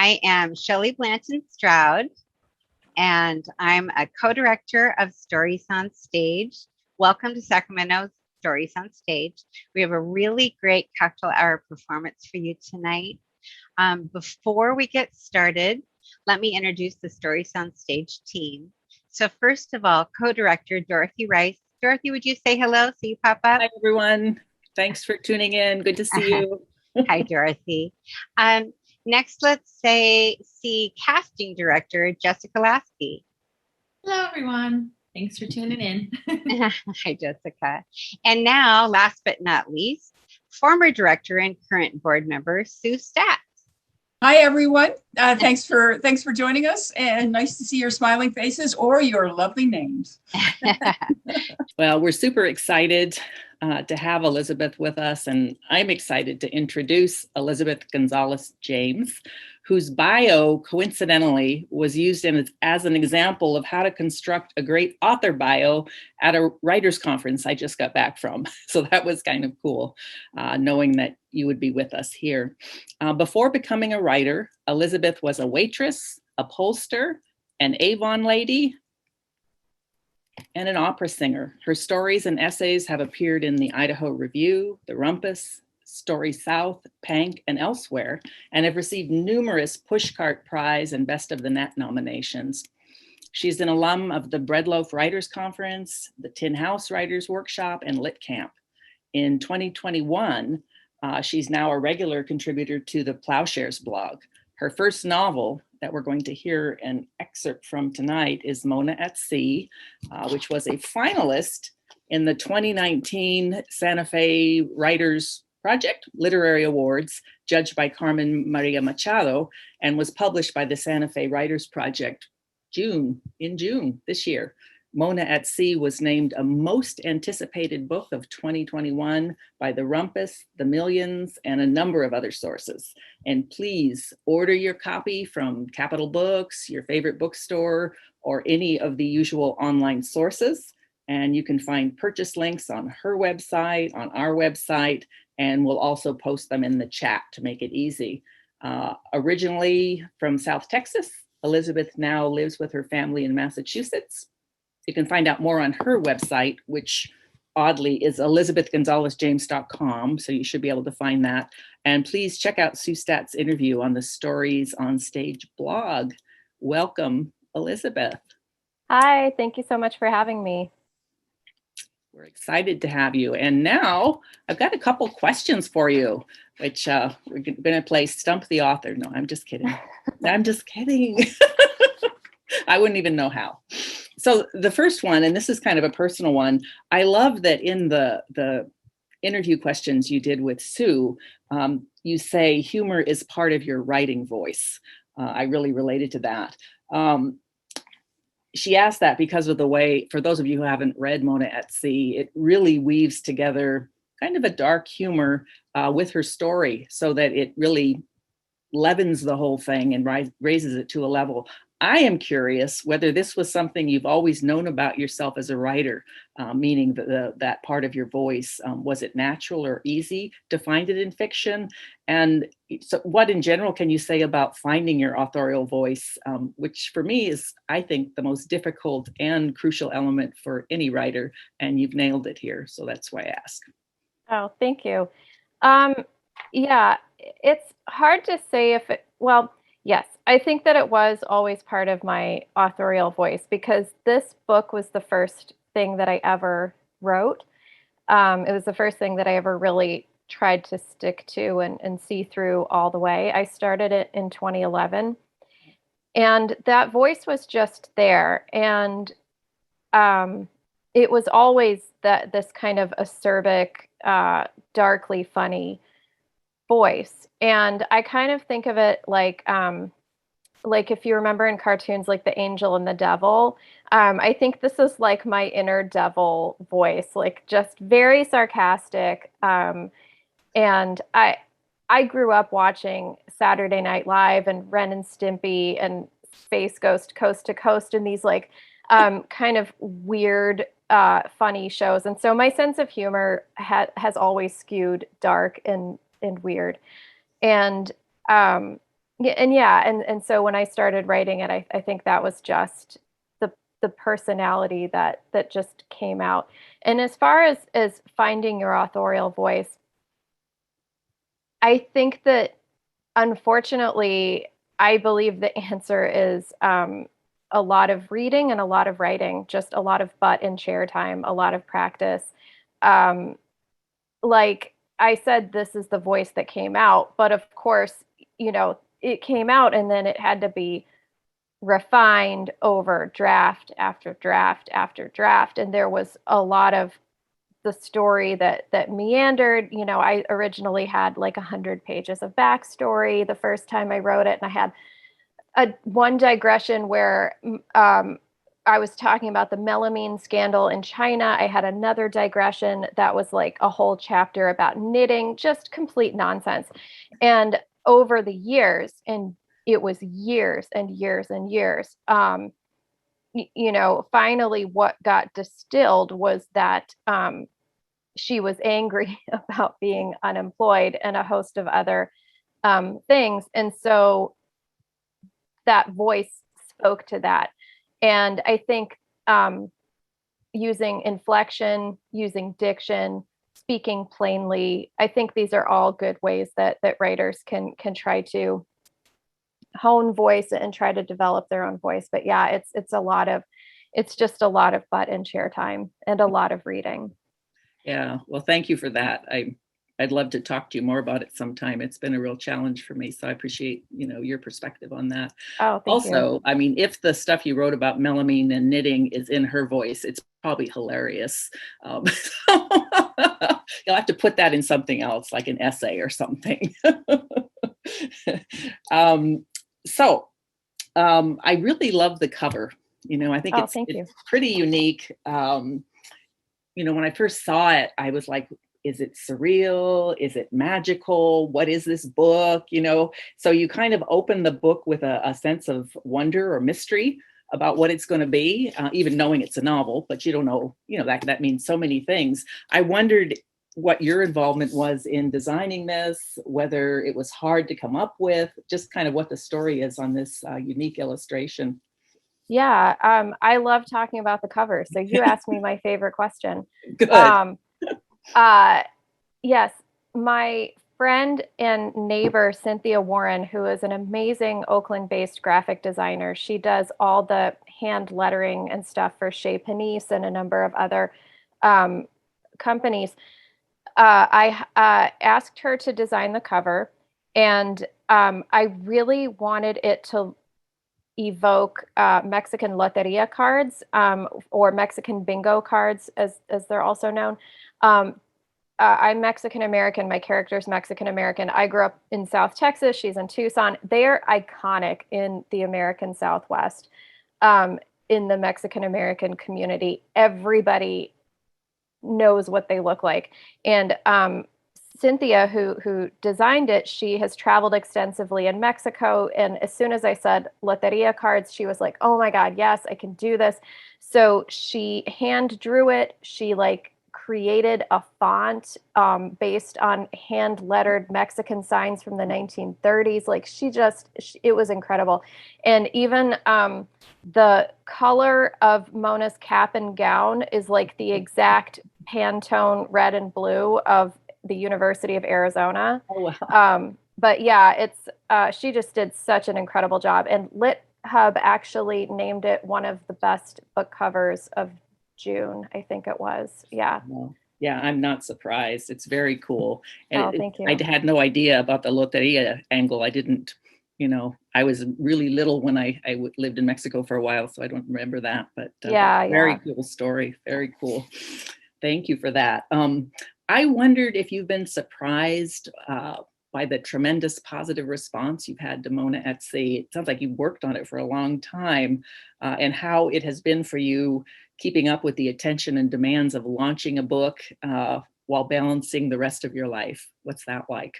I am Shelley Blanton Stroud, and I'm a co-director of Stories on Stage. Welcome to Sacramento Stories on Stage. We have a really great cocktail hour performance for you tonight. Before we get started, let me introduce the Stories on Stage team. So first of all, co-director Dorothy Rice. Dorothy, would you say hello? See you pop up. Hi, everyone. Thanks for tuning in. Good to see you. Hi, Dorothy. Next, let's see casting director Jessica Lasky. Hello, everyone. Thanks for tuning in. Hi, Jessica. And now, last but not least, former director and current board member Sue Statt. Hi, everyone. Thanks for joining us, and nice to see your smiling faces or your lovely names. Well, we're super excited to have Elizabeth with us, and I'm excited to introduce Elizabeth Gonzalez James, whose bio coincidentally was used as an example of how to construct a great author bio at a writers conference I just got back from. So that was kind of cool, knowing that you would be with us here. Before becoming a writer, Elizabeth was a waitress, a pollster, an Avon lady, and an opera singer. Her stories and essays have appeared in the Idaho Review, the Rumpus, Story South, Pank, and elsewhere, and have received numerous Pushcart Prize and Best of the Net nominations. She's an alum of the Breadloaf Writers Conference, the Tin House Writers Workshop, and Lit Camp. In 2021, she's now a regular contributor to the Plowshares blog. Her first novel that we're going to hear an excerpt from tonight is Mona at Sea, which was a finalist in the 2019 Santa Fe Writers Project Literary Awards, judged by Carmen Maria Machado, and was published by the Santa Fe Writers Project in June this year. Mona at Sea was named a most anticipated book of 2021 by the Rumpus, the Millions, and a number of other sources. And please order your copy from Capitol Books, your favorite bookstore, or any of the usual online sources. And you can find purchase links on her website, on our website, and we'll also post them in the chat to make it easy. Originally from South Texas, Elizabeth now lives with her family in Massachusetts. You can find out more on her website, which oddly is elizabethgonzalezjames.com, so you should be able to find that. And please check out Sue Statt's interview on the Stories on Stage blog. Welcome, Elizabeth. Hi, thank you so much for having me. We're excited to have you. And now I've got a couple questions for you, which we're going to play Stump the Author. No, I'm just kidding. I'm just kidding. I wouldn't even know how. So the first one, and this is kind of a personal one, I love that in the interview questions you did with Sue, you say humor is part of your writing voice. I really related to that. She asked that because of the way, for those of you who haven't read Mona at Sea, it really weaves together kind of a dark humor with her story so that it really leavens the whole thing and raises it to a level. I am curious whether this was something you've always known about yourself as a writer, meaning that part of your voice. Was it natural or easy to find it in fiction? And so what in general can you say about finding your authorial voice, which for me is, I think, the most difficult and crucial element for any writer, and you've nailed it here. So that's why I ask. Oh, thank you. Yeah, it's hard to say if it, well, yes, I think that it was always part of my authorial voice because this book was the first thing that I ever wrote. It was the first thing that I ever really tried to stick to and see through all the way. I started it in 2011, and that voice was just there. And it was always this kind of acerbic, darkly funny voice. And I kind of think of it like if you remember in cartoons, like the angel and the devil, I think this is like my inner devil voice, like just very sarcastic. And I grew up watching Saturday Night Live and Ren and Stimpy and Space Ghost Coast to Coast and these like kind of weird, funny shows. And so my sense of humor has always skewed dark and weird. And And so when I started writing it, I think that was just the personality that just came out. And as far as finding your authorial voice, I think that unfortunately, I believe the answer is a lot of reading and a lot of writing, just a lot of butt and chair time, a lot of practice. Um, like I said, this is the voice that came out, but of course, it came out and then it had to be refined over draft after draft after draft. And there was a lot of the story that meandered. I originally had like 100 pages of backstory the first time I wrote it, and I had one digression where I was talking about the melamine scandal in China. I had another digression that was like a whole chapter about knitting, just complete nonsense. And over the years, and it was years and years and years, finally what got distilled was that she was angry about being unemployed and a host of other things. And so that voice spoke to that. And I think using inflection, using diction, speaking plainly, I think these are all good ways that writers can try to hone voice and try to develop their own voice. But yeah, it's just a lot of butt and chair time and a lot of reading. Yeah, well, thank you for that. I'd love to talk to you more about it sometime. It's been a real challenge for me, so I appreciate your perspective on that. Oh, thank also, you. I mean, if the stuff you wrote about melamine and knitting is in her voice, it's probably hilarious. You'll have to put that in something else, like an essay or something. I really love the cover. I think it's pretty unique. When I first saw it, I was like, is it surreal? Is it magical? What is this book? So you kind of open the book with a sense of wonder or mystery about what it's going to be, even knowing it's a novel, but you don't know, that means so many things. I wondered what your involvement was in designing this, whether it was hard to come up with, just kind of what the story is on this unique illustration. Yeah, I love talking about the cover. So you asked me my favorite question. Good. Yes, my friend and neighbor, Cynthia Warren, who is an amazing Oakland-based graphic designer. She does all the hand lettering and stuff for Chez Panisse and a number of other companies. I asked her to design the cover, and I really wanted it to evoke Mexican loteria cards, or Mexican bingo cards, as they're also known. I'm Mexican American. My character's Mexican American. I grew up in South Texas. She's in Tucson. They're iconic in the American Southwest, in the Mexican American community. Everybody knows what they look like. And Cynthia, who designed it, she has traveled extensively in Mexico. And as soon as I said loteria cards, she was like, oh my God, yes, I can do this. So she hand drew it. She created a font based on hand lettered Mexican signs from the 1930s. It was incredible. And even the color of Mona's cap and gown is like the exact Pantone red and blue of the University of Arizona. Oh, wow. But yeah, she just did such an incredible job. And Lit Hub actually named it one of the best book covers of June, I think it was. Yeah. Yeah, I'm not surprised. It's very cool. And thank you. I had no idea about the loteria angle. I didn't, I was really little when I lived in Mexico for a while, so I don't remember that. But very cool story. Very cool. Thank you for that. I wondered if you've been surprised by the tremendous positive response you've had to Mona at Sea. It sounds like you've worked on it for a long time, and how it has been for you keeping up with the attention and demands of launching a book while balancing the rest of your life. What's that like?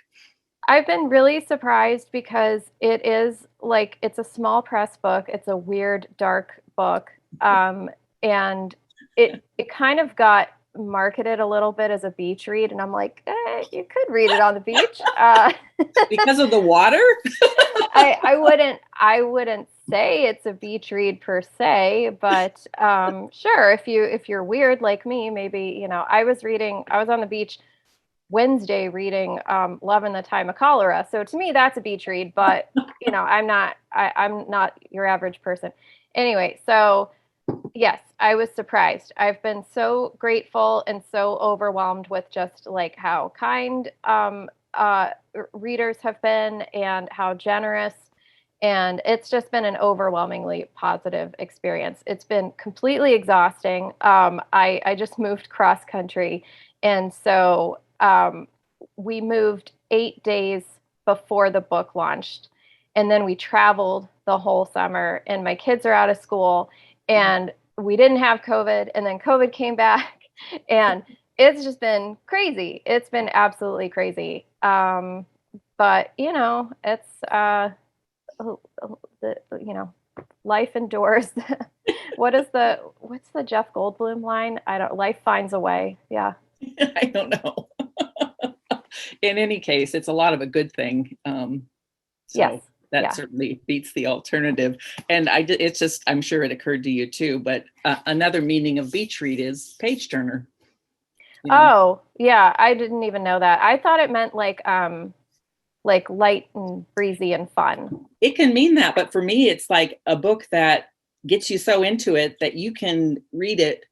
I've been really surprised because it's a small press book. It's a weird, dark book. And it kind of got marketed a little bit as a beach read, and I'm like, you could read it on the beach. Because of the water? I wouldn't say it's a beach read per se, but sure, if you're weird like me, maybe, I was on the beach Wednesday reading Love in the Time of Cholera. So to me, that's a beach read, but I'm not your average person. Anyway, so yes, I was surprised. I've been so grateful and so overwhelmed with just like how kind readers have been and how generous. And it's just been an overwhelmingly positive experience. It's been completely exhausting. I just moved cross country. And so we moved 8 days before the book launched. And then we traveled the whole summer, and my kids are out of school, and we didn't have COVID, and then COVID came back, and it's just been crazy. It's been absolutely crazy. But it's life endures. What's the Jeff Goldblum line? Life finds a way. Yeah. I don't know. In any case, it's a lot of a good thing. Yes. That certainly beats the alternative. And I'm sure it occurred to you too, but another meaning of beach read is page turner. Oh, yeah. I didn't even know that. I thought it meant like light and breezy and fun. It can mean that, but for me, it's like a book that gets you so into it that you can read it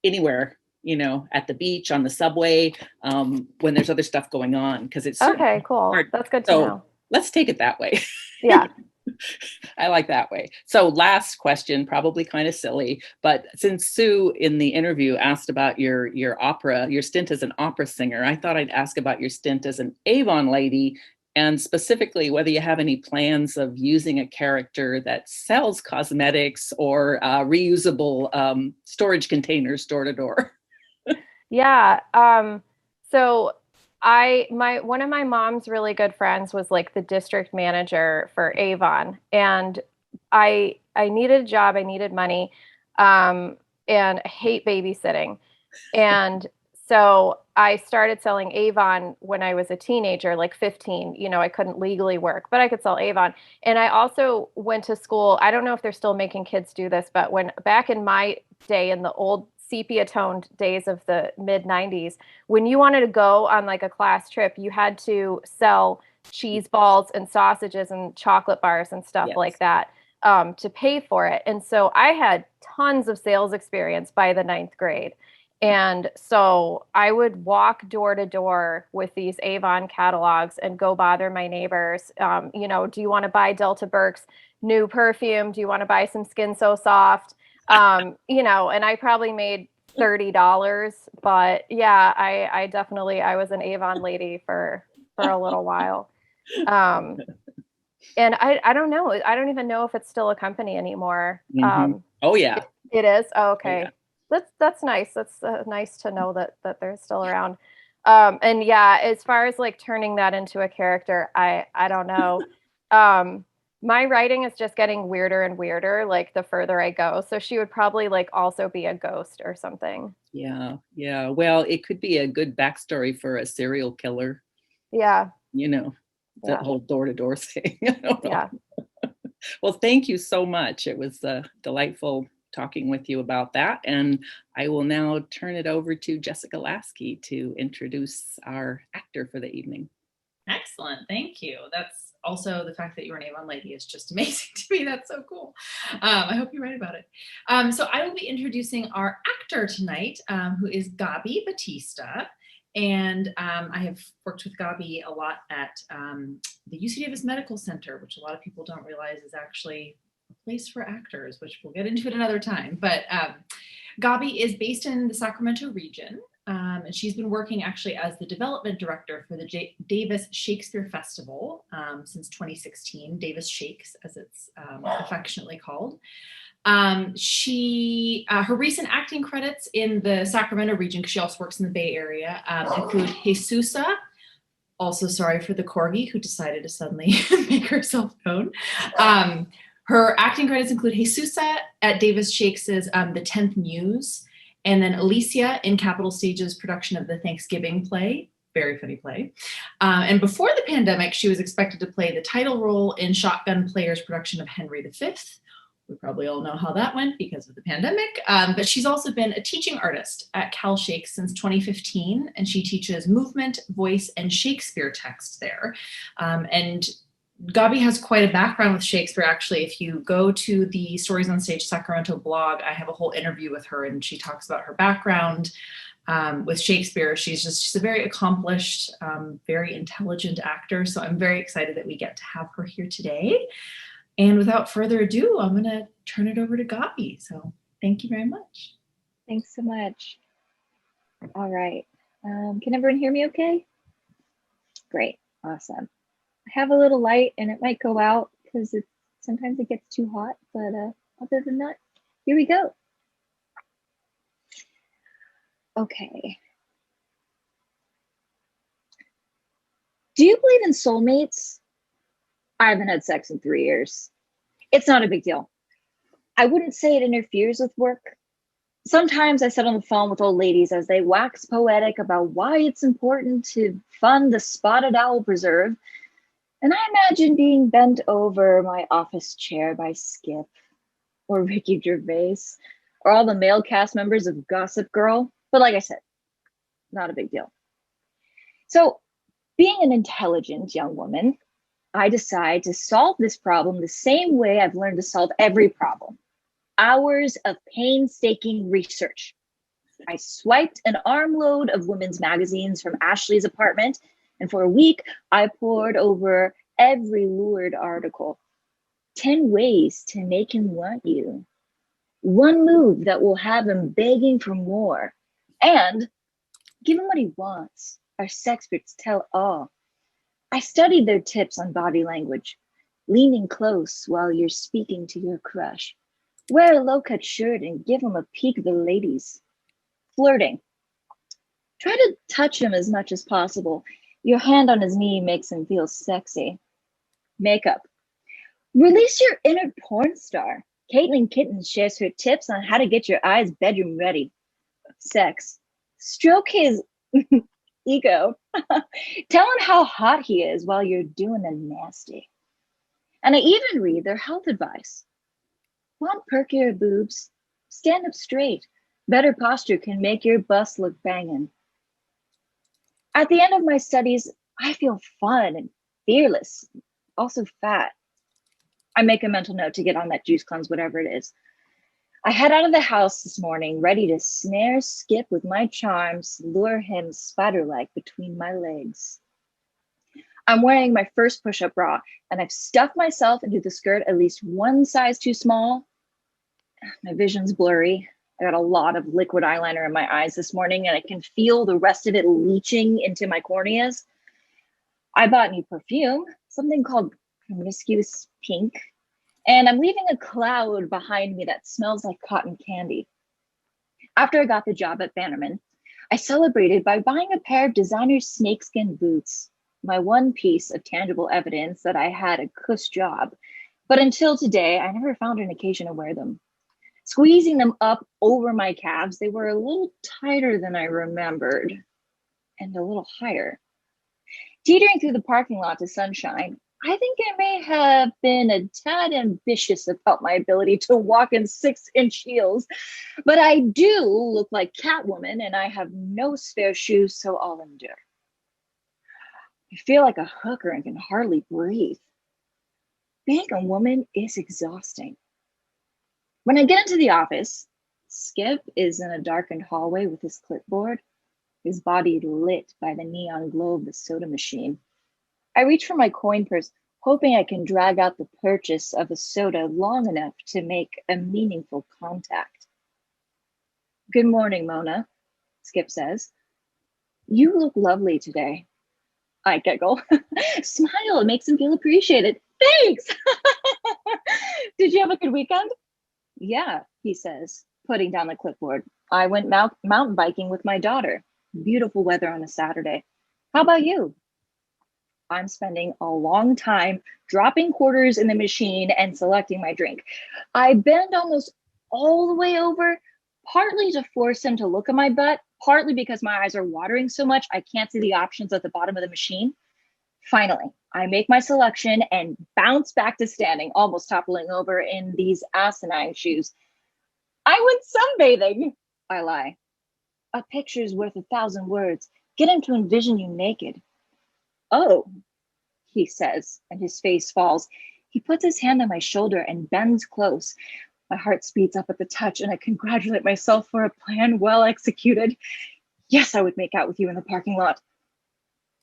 anywhere, at the beach, on the subway, when there's other stuff going on, because it's okay, cool. hard. That's good to know. Let's take it that way. Yeah. I like that way. So last question, probably kind of silly, but since Sue in the interview asked about your stint as an opera singer, I thought I'd ask about your stint as an Avon lady, and specifically whether you have any plans of using a character that sells cosmetics or reusable storage containers door to door. Yeah. So one of my mom's really good friends was like the district manager for Avon, and I needed a job, I needed money, and I hate babysitting. And so I started selling Avon when I was a teenager, like 15. I couldn't legally work, but I could sell Avon. And I also went to school. I don't know if they're still making kids do this, but back in my day, in the old sepia-toned days of the mid-90s, when you wanted to go on like a class trip, you had to sell cheese balls and sausages and chocolate bars and stuff like that to pay for it. And so I had tons of sales experience by the 9th grade. And so I would walk door to door with these Avon catalogs and go bother my neighbors. Do you want to buy Delta Burke's new perfume? Do you want to buy some Skin So Soft? And I probably made $30, but yeah, I was an Avon lady for a little while. And I don't know. I don't even know if it's still a company anymore. Mm-hmm. Oh yeah. It is. Oh, okay. Yeah. That's nice. That's nice to know that they're still around. And yeah, as far as like turning that into a character, I don't know. My writing is just getting weirder and weirder, like the further I go. So she would probably like also be a ghost or something. Yeah. Yeah. Well, it could be a good backstory for a serial killer. Yeah. That whole door-to-door thing. I don't know. Yeah. Well, thank you so much. It was delightful talking with you about that. And I will now turn it over to Jessica Lasky to introduce our actor for the evening. Excellent. Thank you. That's also the fact that you're an Avon lady is just amazing to me. That's so cool. I hope you write about it. So I will be introducing our actor tonight, who is Gabby Battista. And I have worked with Gabby a lot at the UC Davis Medical Center, which a lot of people don't realize is actually a place for actors, which we'll get into at another time. But Gabby is based in the Sacramento region. And she's been working actually as the development director for the Davis Shakespeare Festival since 2016, Davis Shakes as it's affectionately called. Her recent acting credits in the Sacramento region, because she also works in the Bay Area, include Jesusa, also sorry for the corgi who decided to suddenly make herself known. Her acting credits include Jesusa at Davis Shakes's The 10th Muse, And then Alicia in Capital Stage's production of the Thanksgiving play, very funny play. And before the pandemic, she was expected to play the title role in Shotgun Player's production of Henry V. We probably all know how that went because of the pandemic. But she's also been a teaching artist at Cal Shakes since 2015, and she teaches movement, voice, and Shakespeare text there. And Gabby has quite a background with Shakespeare, actually. If you go to the Stories on Stage Sacramento blog, I have a whole interview with her, and she talks about her background with Shakespeare. She's a very accomplished, very intelligent actor. So I'm very excited that we get to have her here today. And without further ado, I'm going to turn it over to Gabby. So thank you very much. Thanks so much. All right. Can everyone hear me okay? Great. Awesome. I have a little light and it might go out because sometimes it gets too hot, but other than that, here we go. Okay. Do you believe in soulmates? I haven't had sex in 3 years. It's not a big deal. I wouldn't say it interferes with work. Sometimes I sit on the phone with old ladies as they wax poetic about why it's important to fund the Spotted Owl Preserve. And I imagine being bent over my office chair by Skip or Ricky Gervais or all the male cast members of Gossip Girl. But like I said, not a big deal. So being an intelligent young woman, I decide to solve this problem the same way I've learned to solve every problem. Hours of painstaking research. I swiped an armload of women's magazines from Ashley's apartment, and for a week, I pored over every lured article. 10 ways to make him want you. One move that will have him begging for more. And give him what he wants. Our sexperts tell all. I studied their tips on body language. Leaning close while you're speaking to your crush. Wear a low-cut shirt and give him a peek of the ladies. Flirting. Try to touch him as much as possible. Your hand on his knee makes him feel sexy. Makeup. Release your inner porn star. Caitlin Kitten shares her tips on how to get your eyes bedroom ready. Sex. Stroke his ego. Tell him how hot he is while you're doing the nasty. And I even read their health advice. Want perkier boobs? Stand up straight. Better posture can make your bust look banging. At the end of my studies, I feel fun and fearless, also fat. I make a mental note to get on that juice cleanse, whatever it is. I head out of the house this morning, ready to snare Skip with my charms, lure him spider-like between my legs. I'm wearing my first push-up bra, and I've stuffed myself into the skirt at least one size too small. My vision's blurry. I got a lot of liquid eyeliner in my eyes this morning, and I can feel the rest of it leaching into my corneas. I bought new perfume, something called Promiscuous Pink, and I'm leaving a cloud behind me that smells like cotton candy. After I got the job at Bannerman, I celebrated by buying a pair of designer snakeskin boots, my one piece of tangible evidence that I had a cuss job. But until today, I never found an occasion to wear them. Squeezing them up over my calves, they were a little tighter than I remembered and a little higher. Teetering through the parking lot to sunshine, I think I may have been a tad ambitious about my ability to walk in 6-inch heels, but I do look like Catwoman and I have no spare shoes, so I'll endure. I feel like a hooker and can hardly breathe. Being a woman is exhausting. When I get into the office, Skip is in a darkened hallway with his clipboard, his body lit by the neon glow of the soda machine. I reach for my coin purse, hoping I can drag out the purchase of a soda long enough to make a meaningful contact. Good morning, Mona, Skip says. You look lovely today. I giggle. Smile, it makes him feel appreciated. Thanks! Did you have a good weekend? Yeah, he says, putting down the clipboard. I went mountain biking with my daughter. Beautiful weather on a Saturday. How about you? I'm spending a long time dropping quarters in the machine and selecting my drink. I bend almost all the way over, partly to force him to look at my butt, partly because my eyes are watering so much I can't see the options at the bottom of the machine. Finally, I make my selection and bounce back to standing, almost toppling over in these asinine shoes. I went sunbathing, I lie. A picture's worth 1,000 words. Get him to envision you naked. Oh, he says, and his face falls. He puts his hand on my shoulder and bends close. My heart speeds up at the touch, and I congratulate myself for a plan well executed. Yes, I would make out with you in the parking lot.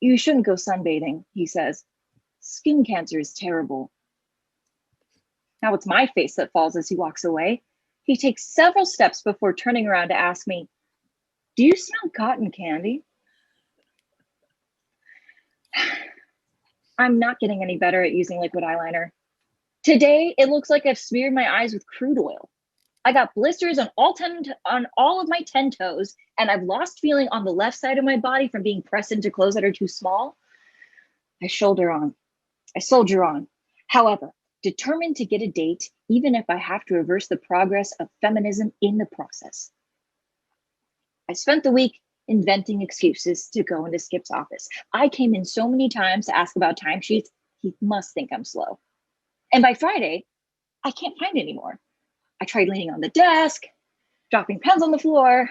You shouldn't go sunbathing, he says. Skin cancer is terrible. Now it's my face that falls as he walks away. He takes several steps before turning around to ask me, do you smell cotton candy? I'm not getting any better at using liquid eyeliner. Today, it looks like I've smeared my eyes with crude oil. I got blisters on all of my 10 toes, and I've lost feeling on the left side of my body from being pressed into clothes that are too small. I soldier on. However, determined to get a date, even if I have to reverse the progress of feminism in the process. I spent the week inventing excuses to go into Skip's office. I came in so many times to ask about timesheets, he must think I'm slow. And by Friday, I can't find any more. I tried leaning on the desk, dropping pens on the floor,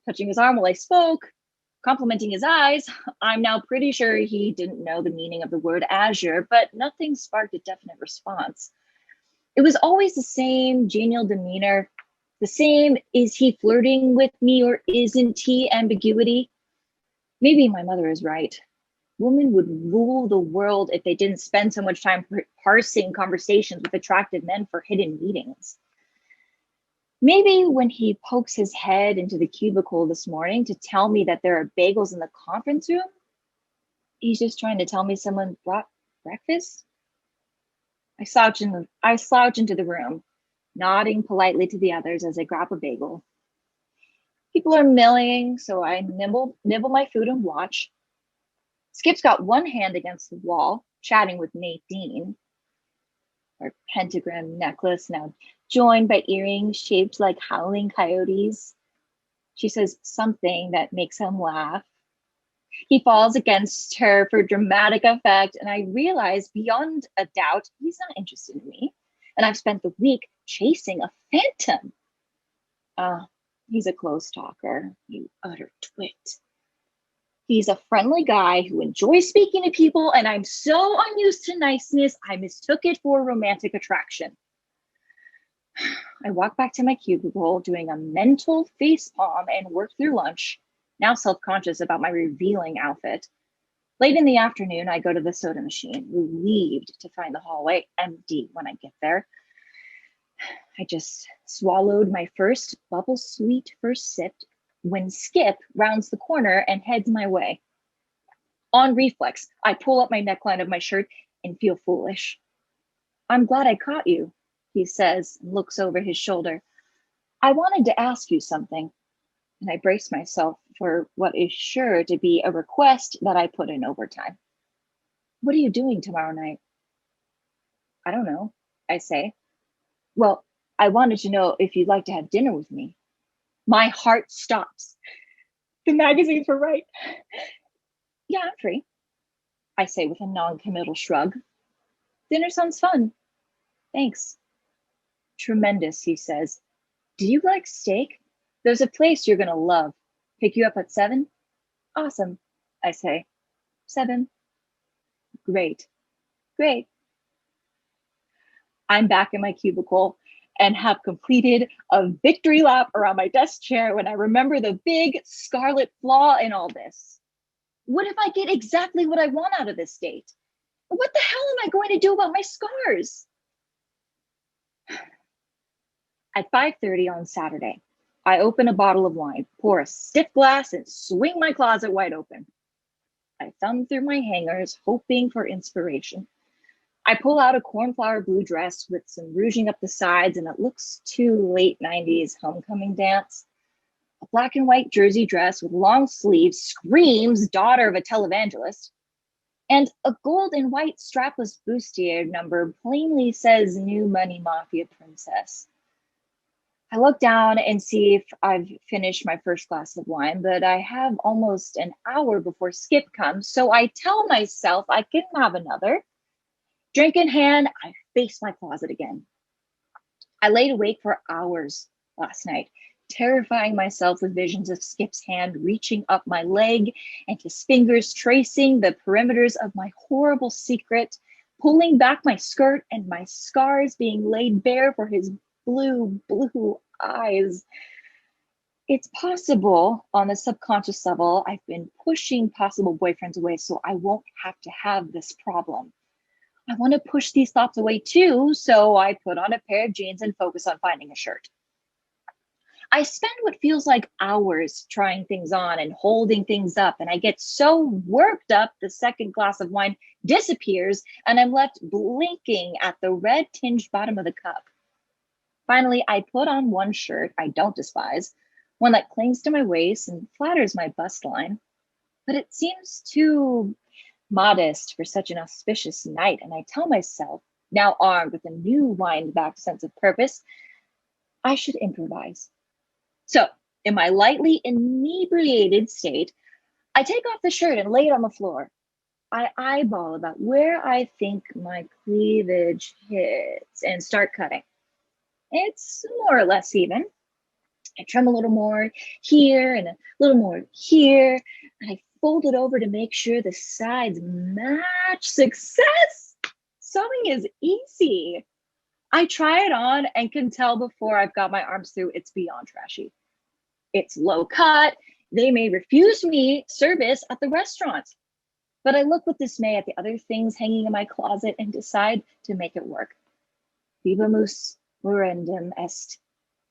touching his arm while I spoke, complimenting his eyes. I'm now pretty sure he didn't know the meaning of the word azure, but nothing sparked a definite response. It was always the same genial demeanor, the same is he flirting with me or isn't he ambiguity. Maybe my mother is right. Women would rule the world if they didn't spend so much time parsing conversations with attractive men for hidden meetings. Maybe when he pokes his head into the cubicle this morning to tell me that there are bagels in the conference room, he's just trying to tell me someone brought breakfast. I slouch into the room, nodding politely to the others as I grab a bagel. People are milling, so I nibble my food and watch. Skip's got one hand against the wall, chatting with Nadine. Her pentagram necklace now joined by earrings shaped like howling coyotes. She says something that makes him laugh. He falls against her for dramatic effect, and I realize beyond a doubt he's not interested in me. And I've spent the week chasing a phantom. He's a close talker, you utter twit. He's a friendly guy who enjoys speaking to people, and I'm so unused to niceness, I mistook it for romantic attraction. I walk back to my cubicle, doing a mental facepalm and work through lunch, now self-conscious about my revealing outfit. Late in the afternoon, I go to the soda machine, relieved to find the hallway empty when I get there. I just swallowed my first bubble sweet first sip when Skip rounds the corner and heads my way. On reflex, I pull up my neckline of my shirt and feel foolish. I'm glad I caught you, he says and looks over his shoulder. I wanted to ask you something, and I brace myself for what is sure to be a request that I put in overtime. What are you doing tomorrow night? I don't know, I say. Well, I wanted to know if you'd like to have dinner with me. My heart stops. The magazines were right. Yeah, I'm free, I say with a non-committal shrug. Dinner sounds fun. Thanks. Tremendous, he says. Do you like steak? There's a place you're gonna love. Pick you up at 7? Awesome, I say. 7. Great. I'm back in my cubicle and have completed a victory lap around my desk chair when I remember the big scarlet flaw in all this. What if I get exactly what I want out of this date? What the hell am I going to do about my scars? At 5:30 on Saturday, I open a bottle of wine, pour a stiff glass, and swing my closet wide open. I thumb through my hangers, hoping for inspiration. I pull out a cornflower blue dress with some rouging up the sides, and it looks too late 90s homecoming dance. A black and white jersey dress with long sleeves screams daughter of a televangelist. And a gold and white strapless bustier number plainly says new money mafia princess. I look down and see if I've finished my first glass of wine, but I have almost an hour before Skip comes, so I tell myself I can have another. Drink in hand, I face my closet again. I laid awake for hours last night, terrifying myself with visions of Skip's hand reaching up my leg and his fingers tracing the perimeters of my horrible secret, pulling back my skirt and my scars being laid bare for his blue eyes. It's possible on the subconscious level, I've been pushing possible boyfriends away so I won't have to have this problem. I want to push these thoughts away too, so I put on a pair of jeans and focus on finding a shirt. I spend what feels like hours trying things on and holding things up, and I get so worked up the second glass of wine disappears and I'm left blinking at the red tinged bottom of the cup. Finally, I put on one shirt I don't despise, one that clings to my waist and flatters my bust line, but it seems too modest for such an auspicious night, and I tell myself, now armed with a new wind-back sense of purpose, I should improvise. So, in my lightly inebriated state, I take off the shirt and lay it on the floor. I eyeball about where I think my cleavage hits and start cutting. It's more or less even. I trim a little more here and a little more here, and I fold it over to make sure the sides match. Success! Sewing is easy. I try it on and can tell before I've got my arms through it's beyond trashy. It's low cut. They may refuse me service at the restaurant, but I look with dismay at the other things hanging in my closet and decide to make it work. Vivamus morendum est.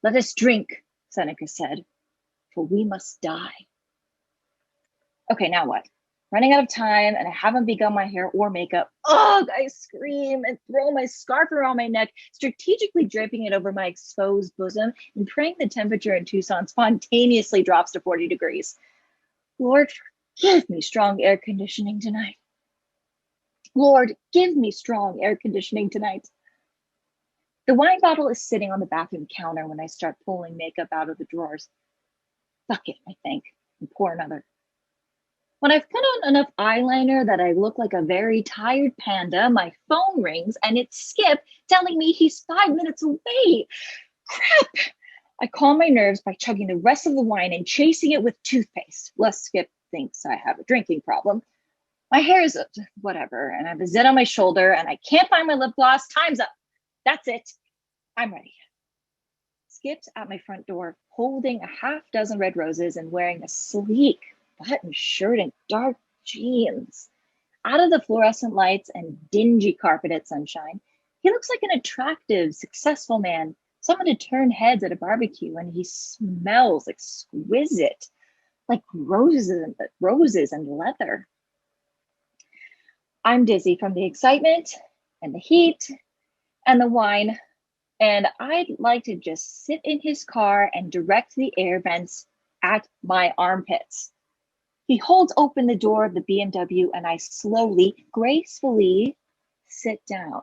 Let us drink, Seneca said, for we must die. Okay, now what? Running out of time and I haven't begun my hair or makeup. Ugh, I scream and throw my scarf around my neck, strategically draping it over my exposed bosom and praying the temperature in Tucson spontaneously drops to 40 degrees. Lord, give me strong air conditioning tonight. Lord, give me strong air conditioning tonight. The wine bottle is sitting on the bathroom counter when I start pulling makeup out of the drawers. Fuck it, I think, and pour another. When I've put on enough eyeliner that I look like a very tired panda, my phone rings and it's Skip telling me he's 5 minutes away. Crap! I calm my nerves by chugging the rest of the wine and chasing it with toothpaste, lest Skip thinks I have a drinking problem. My hair is whatever, and I have a zit on my shoulder, and I can't find my lip gloss. Time's up. That's it. I'm ready. Skip's at my front door, holding a half dozen red roses and wearing a sleek button shirt and dark jeans. Out of the fluorescent lights and dingy carpet at sunshine, he looks like an attractive, successful man, someone to turn heads at a barbecue, and he smells exquisite, like roses and leather. I'm dizzy from the excitement and the heat and the wine, and I'd like to just sit in his car and direct the air vents at my armpits. He holds open the door of the BMW and I slowly, gracefully sit down.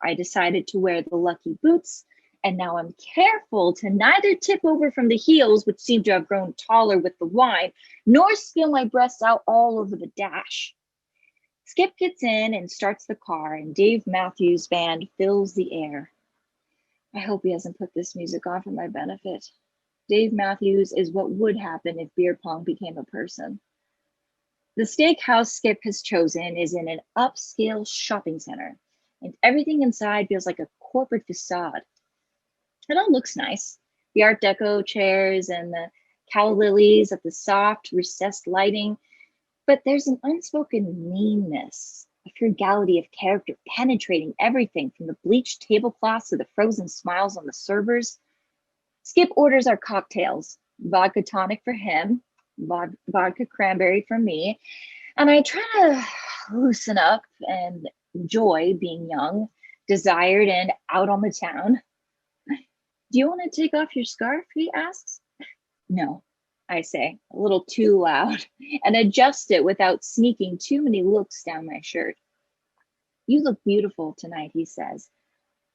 I decided to wear the lucky boots, and now I'm careful to neither tip over from the heels, which seem to have grown taller with the wine, nor spill my breasts out all over the dash. Skip gets in and starts the car, and Dave Matthews Band fills the air. I hope he hasn't put this music on for my benefit. Dave Matthews is what would happen if beer pong became a person. The steakhouse Skip has chosen is in an upscale shopping center, and everything inside feels like a corporate facade. It all looks nice. The Art Deco chairs and the calla lilies of the soft, recessed lighting, but there's an unspoken meanness, a frugality of character penetrating everything from the bleached tablecloths to the frozen smiles on the servers. Skip orders our cocktails, vodka tonic for him, vodka cranberry for me, and I try to loosen up and enjoy being young, desired, and out on the town. Do you want to take off your scarf? He asks. No, I say, a little too loud, and adjust it without sneaking too many looks down my shirt. You look beautiful tonight, he says.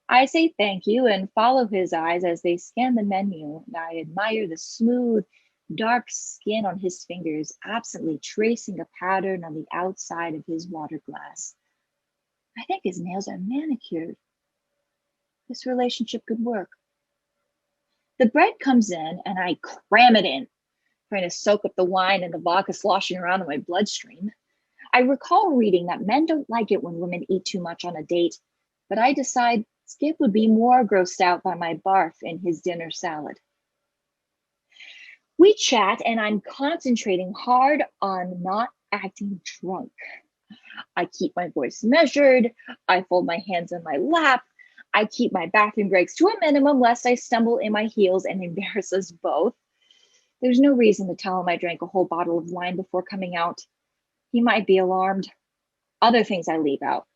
I say thank you and follow his eyes as they scan the menu, and I admire the smooth, dark skin on his fingers, absently tracing a pattern on the outside of his water glass. I think his nails are manicured. This relationship could work. The bread comes in and I cram it in, trying to soak up the wine and the vodka sloshing around in my bloodstream. I recall reading that men don't like it when women eat too much on a date, but I decide Skip would be more grossed out by my barf in his dinner salad. We chat and I'm concentrating hard on not acting drunk. I keep my voice measured. I fold my hands in my lap. I keep my bathroom breaks to a minimum lest I stumble in my heels and embarrass us both. There's no reason to tell him I drank a whole bottle of wine before coming out. He might be alarmed. Other things I leave out: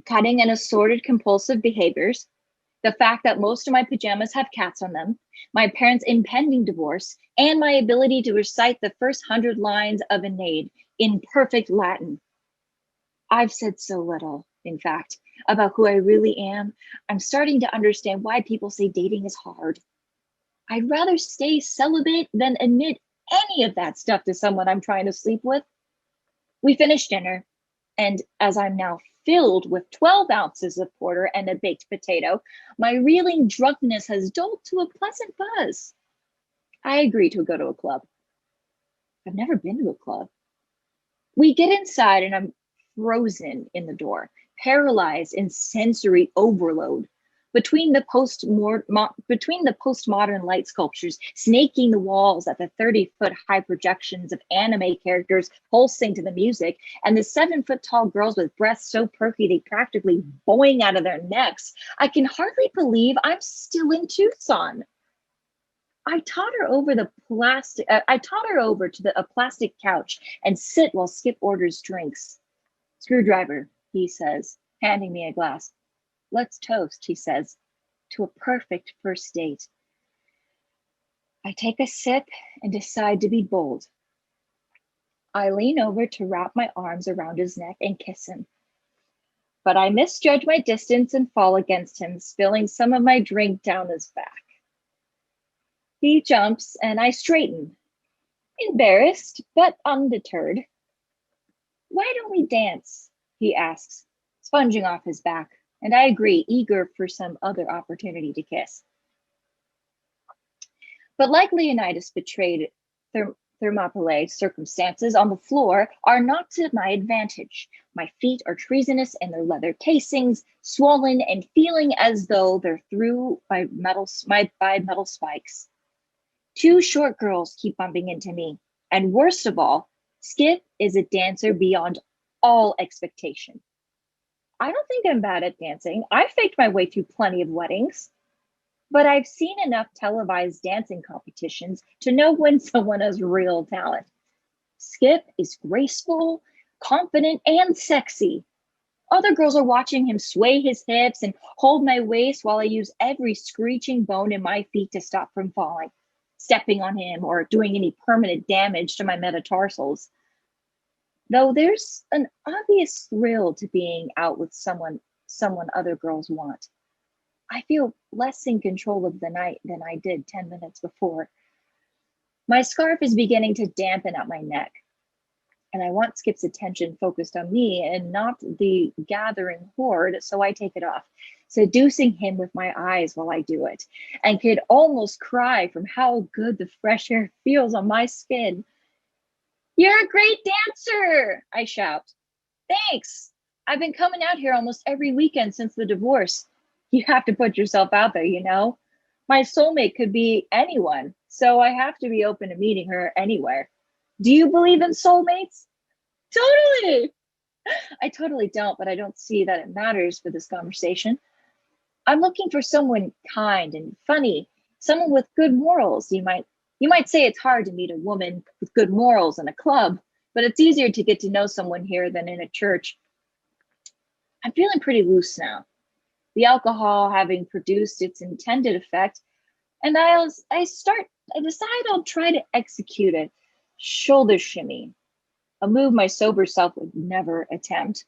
cutting and assorted compulsive behaviors, the fact that most of my pajamas have cats on them, my parents' impending divorce, and my ability to recite the first 100 lines of Aeneid in perfect Latin. I've said so little, in fact, about who I really am. I'm starting to understand why people say dating is hard. I'd rather stay celibate than admit any of that stuff to someone I'm trying to sleep with. We finished dinner, and as I'm now filled with 12 ounces of porter and a baked potato, my reeling drunkenness has dulled to a pleasant buzz. I agree to go to a club. I've never been to a club. We get inside and I'm frozen in the door, paralyzed in sensory overload. Between the postmodern light sculptures snaking the walls at the 30-foot high projections of anime characters pulsing to the music, and the 7-foot-tall girls with breasts so perky they practically boing out of their necks, I can hardly believe I'm still in Tucson. I totter over to a plastic couch and sit while Skip orders drinks. Screwdriver, he says, handing me a glass. Let's toast, he says, to a perfect first date. I take a sip and decide to be bold. I lean over to wrap my arms around his neck and kiss him. But I misjudge my distance and fall against him, spilling some of my drink down his back. He jumps and I straighten, embarrassed but undeterred. Why don't we dance? He asks, sponging off his back, and I agree, eager for some other opportunity to kiss. But like Leonidas betrayed Thermopylae, circumstances on the floor are not to my advantage. My feet are treasonous in their leather casings, swollen and feeling as though they're through by metal spikes. Two short girls keep bumping into me, and worst of all, Skip is a dancer beyond all expectation. I don't think I'm bad at dancing. I've faked my way through plenty of weddings, but I've seen enough televised dancing competitions to know when someone has real talent. Skip is graceful, confident, and sexy. Other girls are watching him sway his hips and hold my waist while I use every screeching bone in my feet to stop from falling, stepping on him, or doing any permanent damage to my metatarsals. Though there's an obvious thrill to being out with someone other girls want. I feel less in control of the night than I did 10 minutes before. My scarf is beginning to dampen at my neck, and I want Skip's attention focused on me and not the gathering horde, so I take it off, seducing him with my eyes while I do it, and could almost cry from how good the fresh air feels on my skin. You're a great dancer, I shout. Thanks. I've been coming out here almost every weekend since the divorce. You have to put yourself out there, you know? My soulmate could be anyone, so I have to be open to meeting her anywhere. Do you believe in soulmates? Totally. I totally don't, but I don't see that it matters for this conversation. I'm looking for someone kind and funny, someone with good morals. You might say it's hard to meet a woman with good morals in a club, but it's easier to get to know someone here than in a church. I'm feeling pretty loose now, the alcohol having produced its intended effect, and I decide I'll try to execute a shoulder shimmy, a move my sober self would never attempt.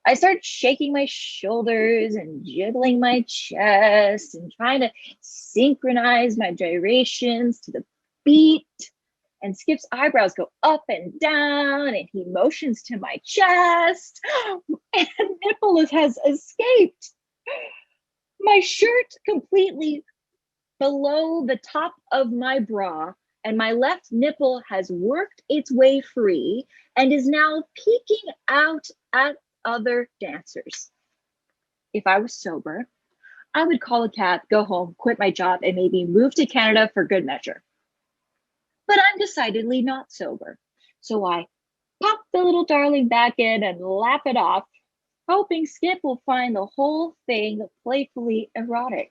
I start shaking my shoulders and jiggling my chest and trying to synchronize my gyrations to the beat. And Skip's eyebrows go up and down, and he motions to my chest, and Nicholas has escaped. My shirt completely below the top of my bra, and my left nipple has worked its way free and is now peeking out at other dancers. If I was sober, I would call a cab, go home, quit my job, and maybe move to Canada for good measure. But I'm decidedly not sober. So I pop the little darling back in and lap it off, hoping Skip will find the whole thing playfully erotic.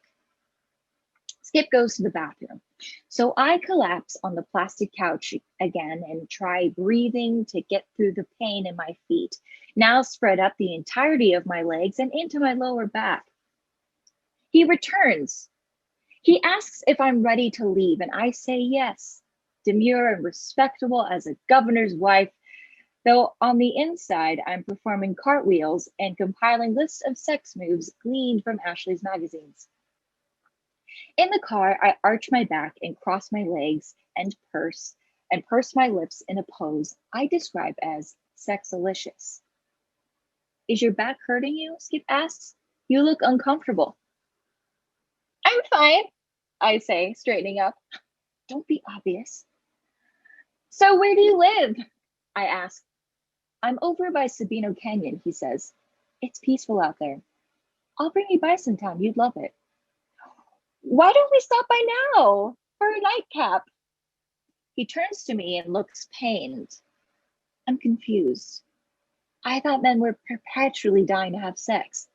Skip goes to the bathroom. So I collapse on the plastic couch again and try breathing to get through the pain in my feet, now spread up the entirety of my legs and into my lower back. He returns. He asks if I'm ready to leave, and I say yes, demure and respectable as a governor's wife, though on the inside I'm performing cartwheels and compiling lists of sex moves gleaned from Ashley's magazines. In the car, I arch my back and cross my legs and purse my lips in a pose I describe as sexalicious. Is your back hurting you? Skip asks. You look uncomfortable. I'm fine, I say, straightening up. Don't be obvious. So where do you live? I ask. I'm over by Sabino Canyon, he says. It's peaceful out there. I'll bring you by sometime. You'd love it. Why don't we stop by now for a nightcap? He turns to me and looks pained. I'm confused. I thought men were perpetually dying to have sex.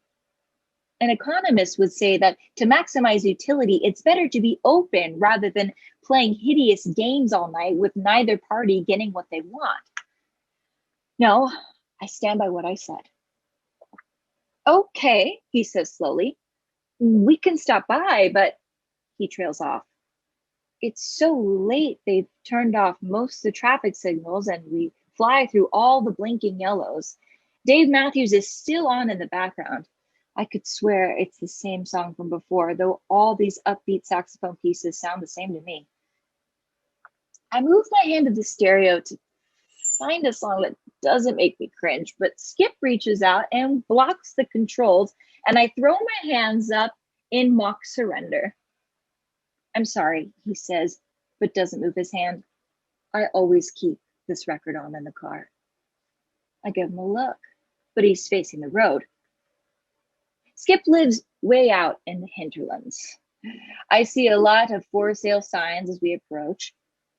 An economist would say that to maximize utility, it's better to be open rather than playing hideous games all night with neither party getting what they want. No, I stand by what I said. Okay, he says slowly. We can stop by, but he trails off. It's so late, they've turned off most of the traffic signals and we fly through all the blinking yellows. Dave Matthews is still on in the background. I could swear it's the same song from before, though all these upbeat saxophone pieces sound the same to me. I move my hand to the stereo to find a song that doesn't make me cringe, but Skip reaches out and blocks the controls, and I throw my hands up in mock surrender. I'm sorry, he says, but doesn't move his hand. I always keep this record on in the car. I give him a look, but he's facing the road. Skip lives way out in the hinterlands. I see a lot of for sale signs as we approach.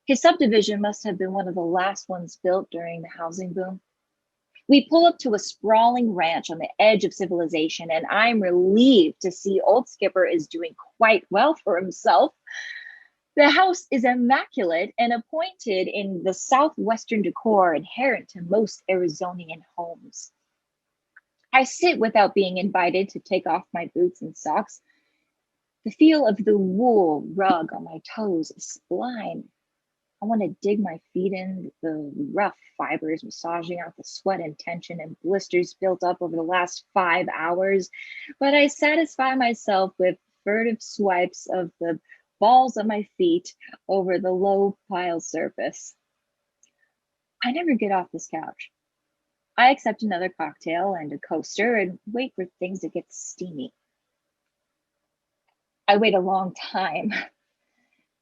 His subdivision must have been one of the last ones built during the housing boom. We pull up to a sprawling ranch on the edge of civilization, and I'm relieved to see old Skipper is doing quite well for himself. The house is immaculate and appointed in the southwestern decor inherent to most Arizonian homes. I sit without being invited to take off my boots and socks. The feel of the wool rug on my toes is sublime. I want to dig my feet in the rough fibers, massaging out the sweat and tension and blisters built up over the last 5 hours, but I satisfy myself with furtive swipes of the balls of my feet over the low pile surface. I never get off this couch. I accept another cocktail and a coaster and wait for things to get steamy. I wait a long time.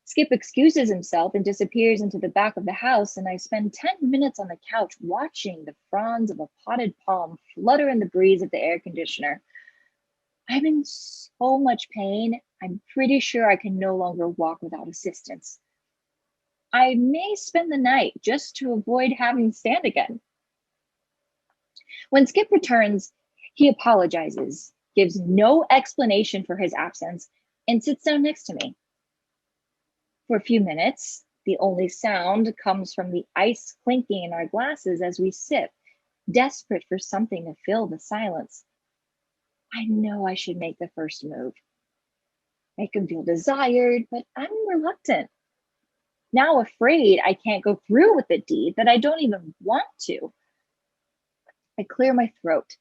Skip excuses himself and disappears into the back of the house, and I spend 10 minutes on the couch watching the fronds of a potted palm flutter in the breeze of the air conditioner. I'm in so much pain, I'm pretty sure I can no longer walk without assistance. I may spend the night just to avoid having to stand again. When Skip returns, he apologizes, gives no explanation for his absence, and sits down next to me. For a few minutes, the only sound comes from the ice clinking in our glasses as we sip, desperate for something to fill the silence. I know I should make the first move. Make him feel desired, but I'm reluctant. Now afraid I can't go through with the deed that I don't even want to. I clear my throat.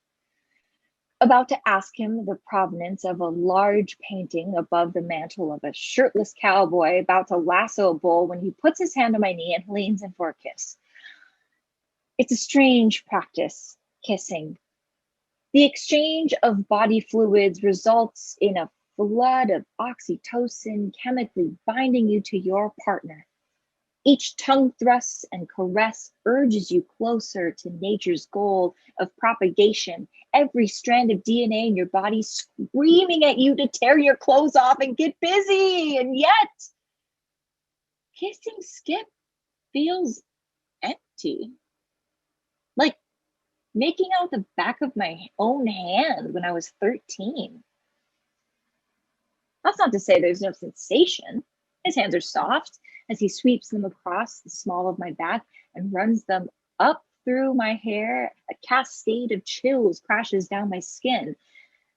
about to ask him the provenance of a large painting above the mantle of a shirtless cowboy about to lasso a bull when he puts his hand on my knee and leans in for a kiss. It's a strange practice, kissing. The exchange of body fluids results in a flood of oxytocin chemically binding you to your partner. Each tongue thrust and caress urges you closer to nature's goal of propagation, every strand of DNA in your body screaming at you to tear your clothes off and get busy. And yet, kissing Skip feels empty. Like making out the back of my own hand when I was 13. That's not to say there's no sensation. His hands are soft as he sweeps them across the small of my back and runs them up through my hair. A cascade of chills crashes down my skin.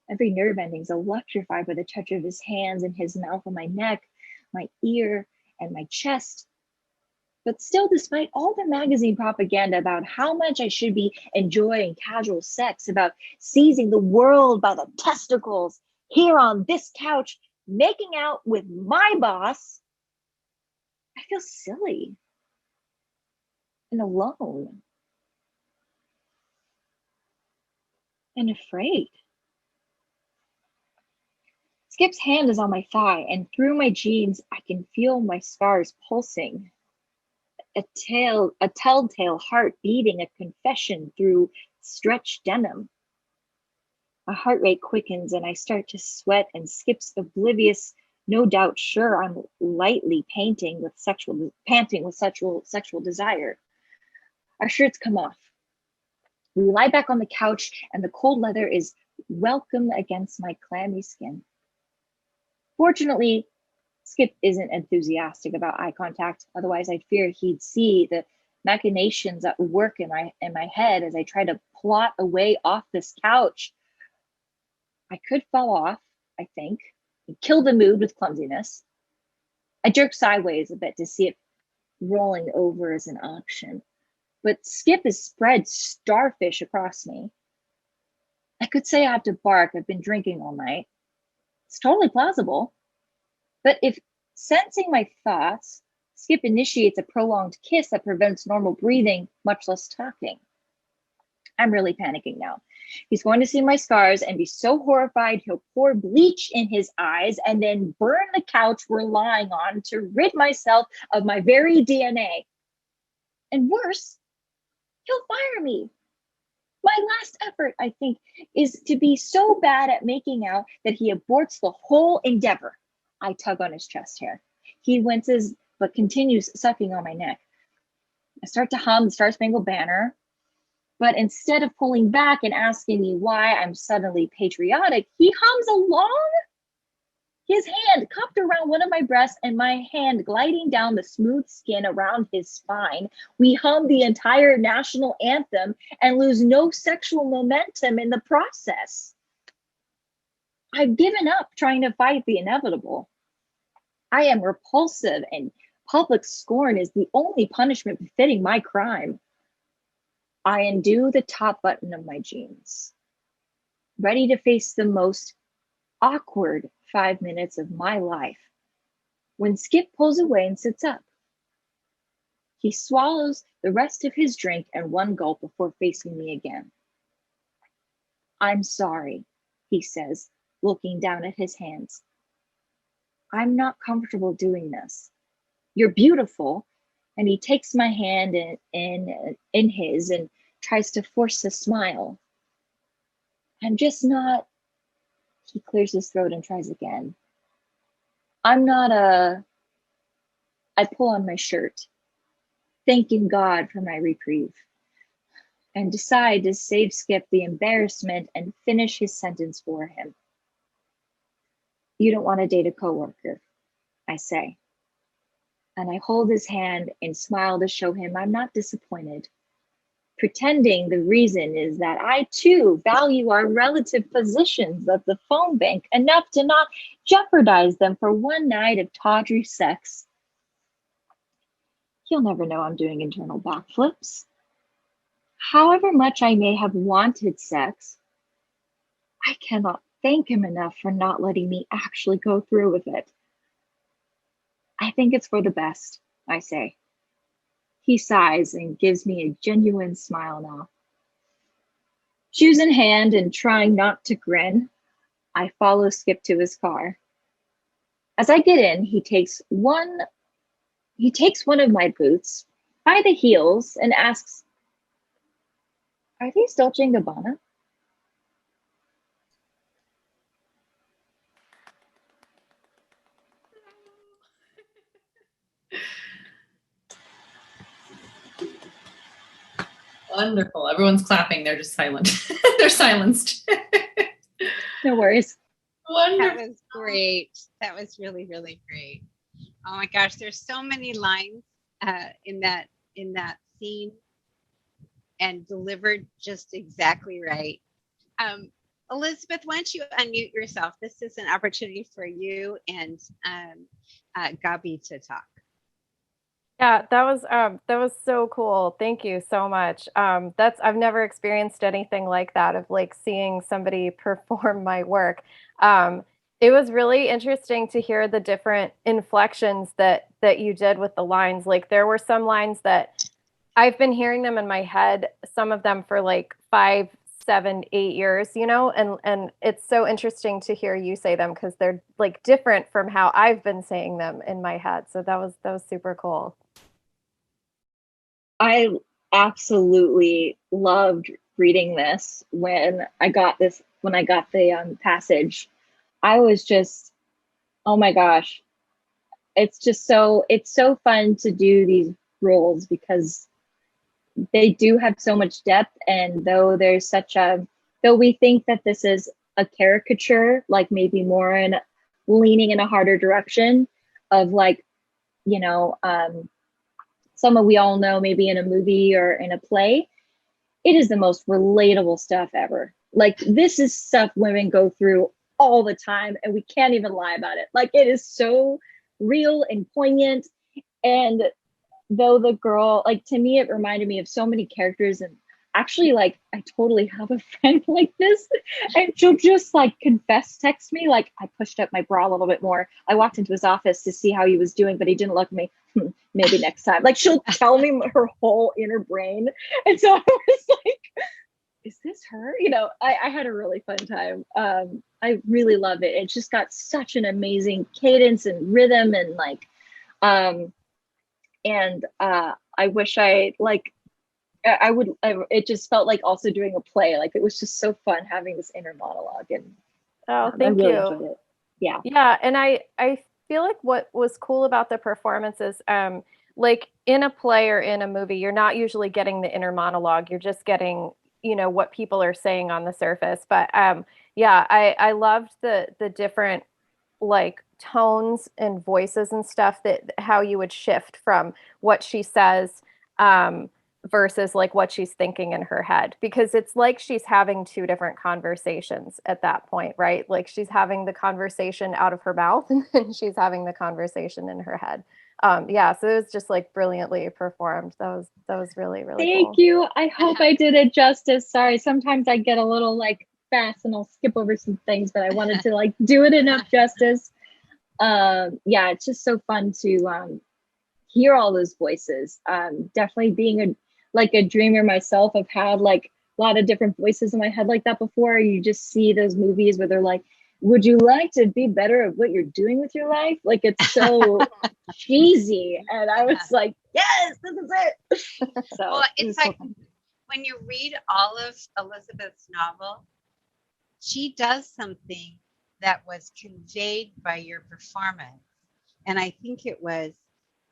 Every nerve ending is electrified by the touch of his hands and his mouth on my neck, my ear, and my chest. But still, despite all the magazine propaganda about how much I should be enjoying casual sex, about seizing the world by the testicles, here on this couch, making out with my boss, I feel silly and alone and afraid. Skip's hand is on my thigh, and through my jeans, I can feel my scars pulsing. A telltale heart beating a confession through stretched denim. My heart rate quickens and I start to sweat, and Skip's oblivious, no doubt sure I'm lightly panting with sexual desire. Our shirts come off. We lie back on the couch and the cold leather is welcome against my clammy skin. Fortunately, Skip isn't enthusiastic about eye contact. Otherwise, I fear he'd see the machinations at work in my head as I try to plot a way off this couch. I could fall off, I think, and kill the mood with clumsiness. I jerk sideways a bit to see it rolling over as an option. But Skip is spread starfish across me. I could say I have to bark. I've been drinking all night. It's totally plausible. But if sensing my thoughts, Skip initiates a prolonged kiss that prevents normal breathing, much less talking. I'm really panicking now. He's going to see my scars and be so horrified he'll pour bleach in his eyes and then burn the couch we're lying on to rid myself of my very DNA. And worse, he'll fire me. My last effort, I think, is to be so bad at making out that he aborts the whole endeavor. I tug on his chest hair. He winces, but continues sucking on my neck. I start to hum the Star Spangled Banner, but instead of pulling back and asking me why I'm suddenly patriotic, he hums along. His hand cupped around one of my breasts and my hand gliding down the smooth skin around his spine. We hum the entire national anthem and lose no sexual momentum in the process. I've given up trying to fight the inevitable. I am repulsive, and public scorn is the only punishment befitting my crime. I undo the top button of my jeans, ready to face the most awkward 5 minutes of my life, when Skip pulls away and sits up. He swallows the rest of his drink in one gulp before facing me again. I'm sorry, he says, looking down at his hands. I'm not comfortable doing this. You're beautiful. And he takes my hand in his and tries to force a smile. I'm just not. He clears his throat and tries again. I'm not a. I pull on my shirt, thanking God for my reprieve, and decide to save Skip the embarrassment and finish his sentence for him. You don't want to date a coworker, I say. And I hold his hand and smile to show him I'm not disappointed, pretending the reason is that I too value our relative positions at the phone bank enough to not jeopardize them for one night of tawdry sex. He'll never know I'm doing internal backflips. However much I may have wanted sex, I cannot thank him enough for not letting me actually go through with it. I think it's for the best, I say. He sighs and gives me a genuine smile now. Shoes in hand and trying not to grin, I follow Skip to his car. As I get in, he takes one of my boots by the heels and asks, "Are these Dolce & Gabbana?" Wonderful. Everyone's clapping. They're just silent. They're silenced. No worries. Wonderful. That was great. That was really, really great. Oh my gosh, there's so many lines in that scene, and delivered just exactly right. Elizabeth, why don't you unmute yourself? This is an opportunity for you and Gabby to talk. Yeah, that was so cool. Thank you so much. I've never experienced anything like that, of like seeing somebody perform my work. It was really interesting to hear the different inflections that you did with the lines. Like there were some lines that I've been hearing them in my head, some of them for like 5, 7, 8 years, and it's so interesting to hear you say them because they're like different from how I've been saying them in my head. So that was super cool. I absolutely loved reading this when I got the passage. I was just, oh my gosh. It's so fun to do these roles because they do have so much depth. And though we think that this is a caricature, like maybe more leaning in a harder direction of like, someone we all know maybe in a movie or in a play, it is the most relatable stuff ever. Like this is stuff women go through all the time and we can't even lie about it. Like it is so real and poignant. And though the girl, like to me, it reminded me of so many characters. And actually, like I totally have a friend like this, and she'll just like text me, like I pushed up my bra a little bit more. I walked into his office to see how he was doing, but he didn't look at me. Maybe next time. Like she'll tell me her whole inner brain. And so I was like, is this her? I had a really fun time. I really love it. It's just got such an amazing cadence and rhythm and like, I wish it just felt like also doing a play. Like it was just so fun having this inner monologue, and Thank I really you. enjoyed it. Yeah. Yeah, and I feel like what was cool about the performances, like in a play or in a movie, you're not usually getting the inner monologue. You're just getting, what people are saying on the surface. But yeah, I loved the different like tones and voices and stuff, that how you would shift from what she says versus like what she's thinking in her head, because it's like she's having two different conversations at that point, right? Like she's having the conversation out of her mouth and then she's having the conversation in her head. Yeah, so it was just like brilliantly performed. That was really, really Thank cool. you. I hope I did it justice. Sorry, sometimes I get a little like fast and I'll skip over some things, but I wanted to like do it enough justice. Yeah, it's just so fun to hear all those voices. Definitely being a dreamer myself, I've had like a lot of different voices in my head like that before. You just see those movies where they're like, would you like to be better at what you're doing with your life? Like it's so cheesy. And I was like, yes, this is it. So Well, it's like so when you read all of Elizabeth's novel, she does something that was conveyed by your performance. And I think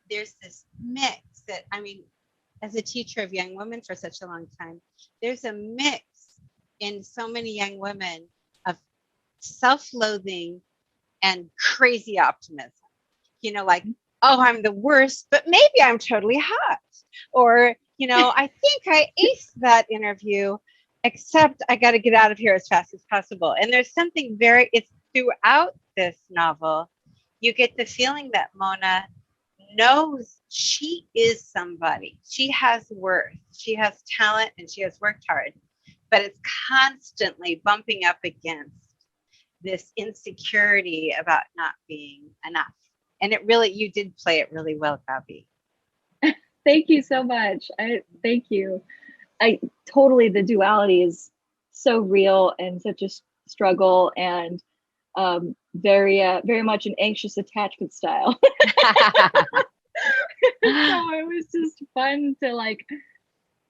there's this mix that, I mean, as a teacher of young women for such a long time, there's a mix in so many young women of self-loathing and crazy optimism. Like, oh, I'm the worst, but maybe I'm totally hot. Or, I think I aced that interview, except I got to get out of here as fast as possible. And there's something it's throughout this novel, you get the feeling that Mona knows she is somebody. She has worth, she has talent, and she has worked hard. but it's constantly bumping up against this insecurity about not being enough. And you did play it really well, Gabby. Thank you so much. Thank you. The duality is so real and such a struggle, and very much an anxious attachment style. So it was just fun to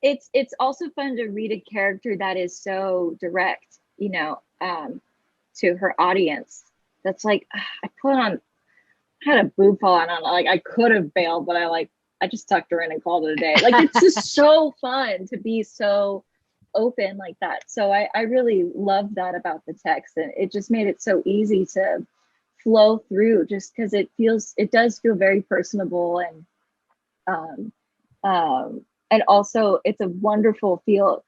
it's also fun to read a character that is so direct, to her audience. That's I had a boob fall on, I could have bailed, but I just tucked her in and called it a day. It's just so fun to be so open like that. So I really love that about the text, and it just made it so easy to flow through, just because it does feel very personable, and also it's a wonderful feel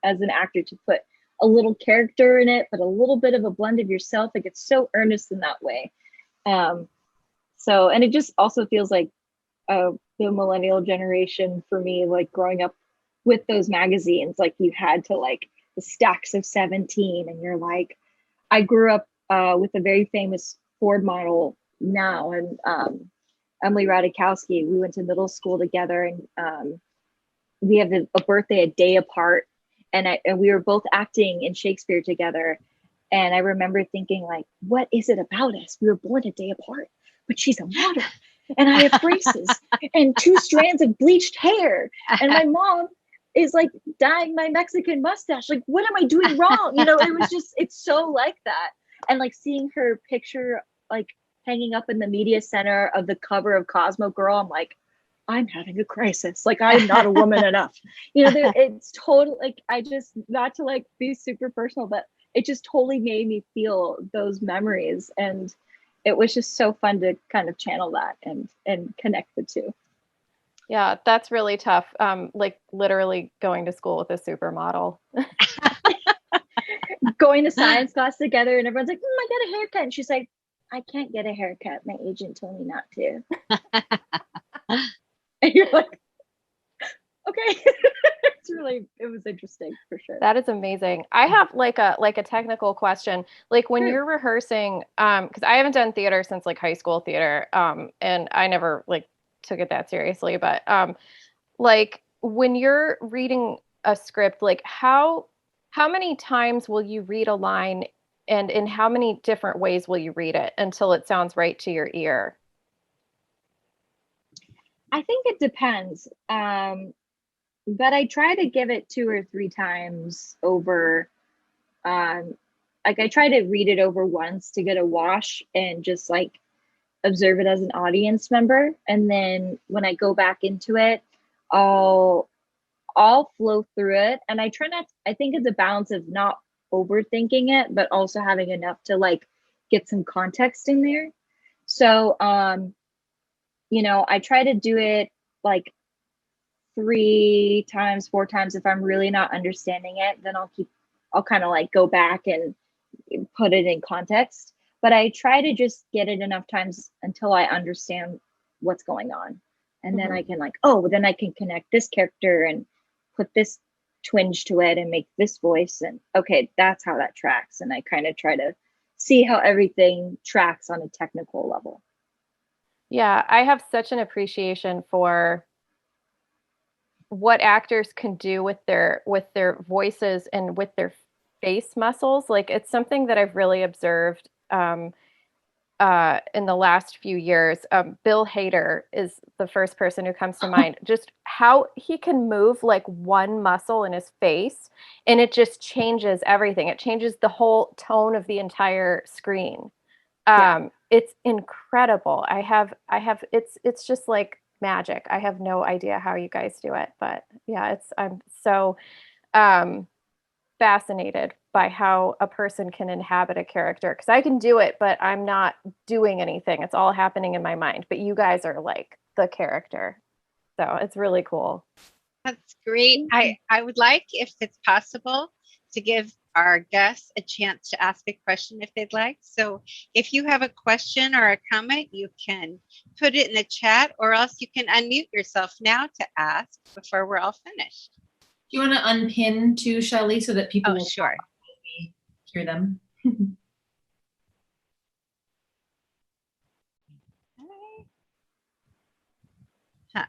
as an actor to put a little character in it, but a little bit of a blend of yourself. It's so earnest in that way. And it just also feels like the millennial generation for me, growing up with those magazines, you had to the stacks of 17, and you're I grew up with a very famous Ford model now, and Emily Ratajkowski. We went to middle school together, and we have a birthday a day apart, and we were both acting in Shakespeare together. And I remember thinking, what is it about us? We were born a day apart, but she's a model, and I have braces and 2 strands of bleached hair, and my mom is dyeing my Mexican mustache. What am I doing wrong? It was just, it's so like that. And seeing her picture hanging up in the media center of the cover of Cosmo Girl, I'm I'm having a crisis. I'm not a woman enough. It's totally I just, not to be super personal, but it just totally made me feel those memories, and it was just so fun to kind of channel that and connect the two. Yeah, that's really tough. Literally going to school with a supermodel. Going to science class together, and everyone's I got a haircut. And she's like, I can't get a haircut. My agent told me not to. And you're okay. It was interesting for sure. That is amazing. I have a technical question. When you're rehearsing, because I haven't done theater since high school theater, and I never took it that seriously, but when you're reading a script, how many times will you read a line, and in how many different ways will you read it until it sounds right to your ear? I think it depends. But I try to give it 2 or 3 times over. I try to read it over once to get a wash and just observe it as an audience member. And then when I go back into it, I'll flow through it. And I think it's a balance of not overthinking it, but also having enough to get some context in there. So, I try to do it 3 times, 4 times. If I'm really not understanding it, then I'll kind of go back and put it in context. But I try to just get it enough times until I understand what's going on. And then I can then I can connect this character and put this twinge to it and make this voice. And okay, that's how that tracks. And I kind of try to see how everything tracks on a technical level. Yeah, I have such an appreciation for what actors can do with their voices and with their face muscles. It's something that I've really observed in the last few years. Bill Hader is the first person who comes to mind. Just how he can move one muscle in his face, and it just changes everything. It changes the whole tone of the entire screen. It's incredible. It's just magic. I have no idea how you guys do it, but yeah, I'm so fascinated by how a person can inhabit a character, because I can do it, but I'm not doing anything. It's all happening in my mind, but you guys are the character. So it's really cool. That's great. I would like, if it's possible, to give our guests a chance to ask a question if they'd like. So if you have a question or a comment, you can put it in the chat, or else you can unmute yourself now to ask before we're all finished. you want to unpin too, Shelley, so that people Oh, will sure. hear them? Huh.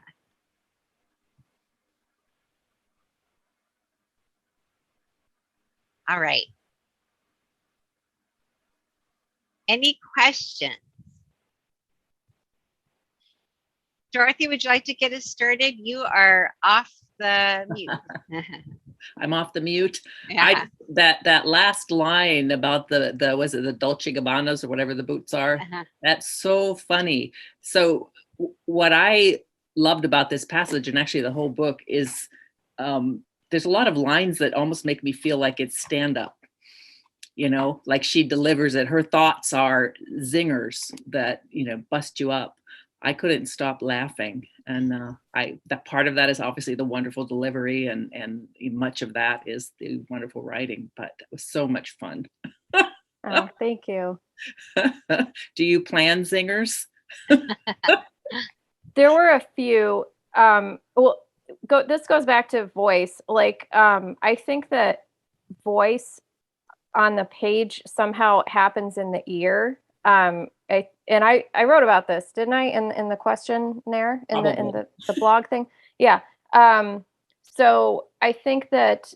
All right. Any questions? Dorothy, would you like to get us started? You are off the mute. I'm off the mute. Yeah. That last line about the was it the Dolce Gabbanas or whatever the boots are? That's so funny. So what I loved about this passage, and actually the whole book, is there's a lot of lines that almost make me feel like it's stand up. You know, like she delivers it. Her thoughts are zingers that, bust you up. I couldn't stop laughing. And that part of that is obviously the wonderful delivery, and much of that is the wonderful writing, but it was so much fun. Oh, thank you. Do you plan zingers? There were a few, this goes back to voice. Like, I think that voice on the page somehow happens in the ear. I wrote about this, didn't I, in the questionnaire, in the blog thing? Yeah. So I think that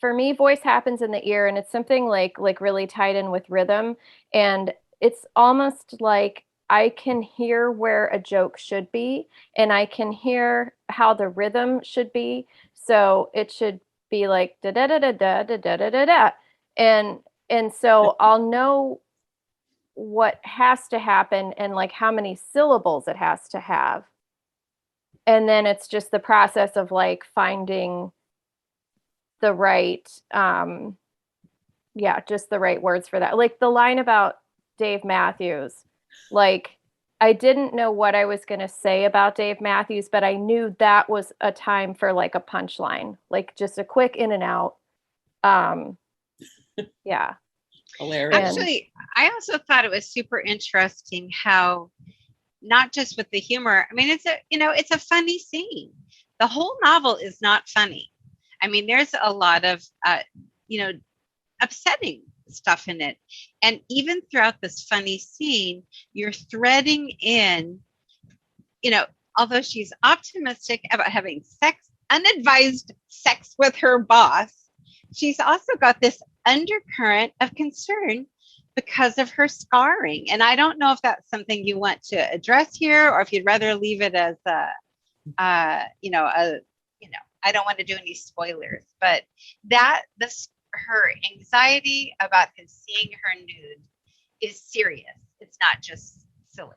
for me, voice happens in the ear, and it's something like really tied in with rhythm, and it's almost like I can hear where a joke should be, and I can hear how the rhythm should be. So it should be like da da da da da da da da da da, and so I'll know what has to happen and like how many syllables it has to have, and then it's just the process of like finding the right just the right words for that. Like the line about Dave Matthews, like I didn't know what I was going to say about Dave Matthews, but I knew that was a time for like a punchline, like just a quick in and out. Yeah. Hilarious. Actually, I also thought it was super interesting how, not just with the humor, I mean, it's a funny scene. The whole novel is not funny. I mean, there's a lot of, upsetting stuff in it. And even throughout this funny scene, you're threading in, although she's optimistic about having unadvised sex with her boss, she's also got this undercurrent of concern because of her scarring. And I don't know if that's something you want to address here, or if you'd rather leave it as I don't want to do any spoilers, but her anxiety about him seeing her nude is serious. It's not just silly.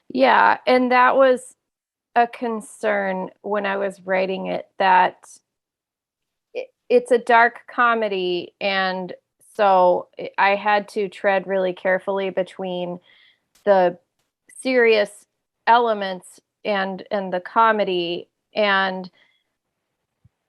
Yeah, and that was a concern when I was writing it, that it's a dark comedy, and so I had to tread really carefully between the serious elements and the comedy, and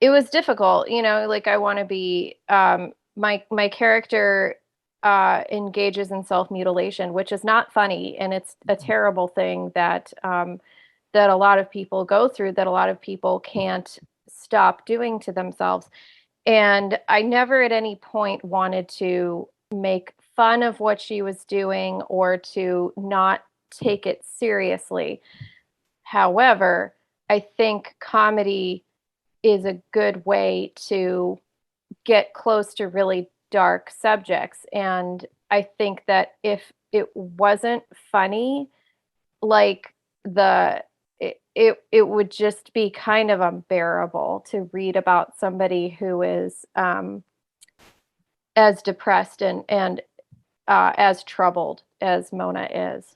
it was difficult, like I want to be my character engages in self-mutilation, which is not funny, and it's a terrible thing that that a lot of people go through, that a lot of people can't stop doing to themselves. And I never at any point wanted to make fun of what she was doing or to not take it seriously. However, I think comedy is a good way to get close to really dark subjects. And I think that if it wasn't funny, like it would just be kind of unbearable to read about somebody who is as depressed and as troubled as Mona is.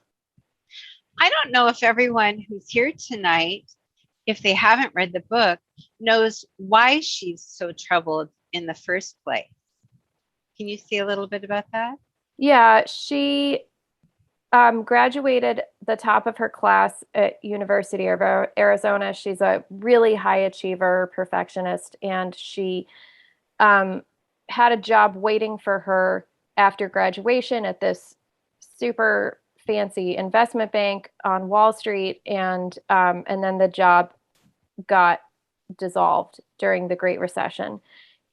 I don't know if everyone who's here tonight, if they haven't read the book, knows why she's so troubled in the first place. Can you say a little bit about that? Yeah, she graduated the top of her class at University of Arizona. She's a really high achiever, perfectionist, and she had a job waiting for her after graduation at this super fancy investment bank on Wall Street, and then the job got dissolved during the Great Recession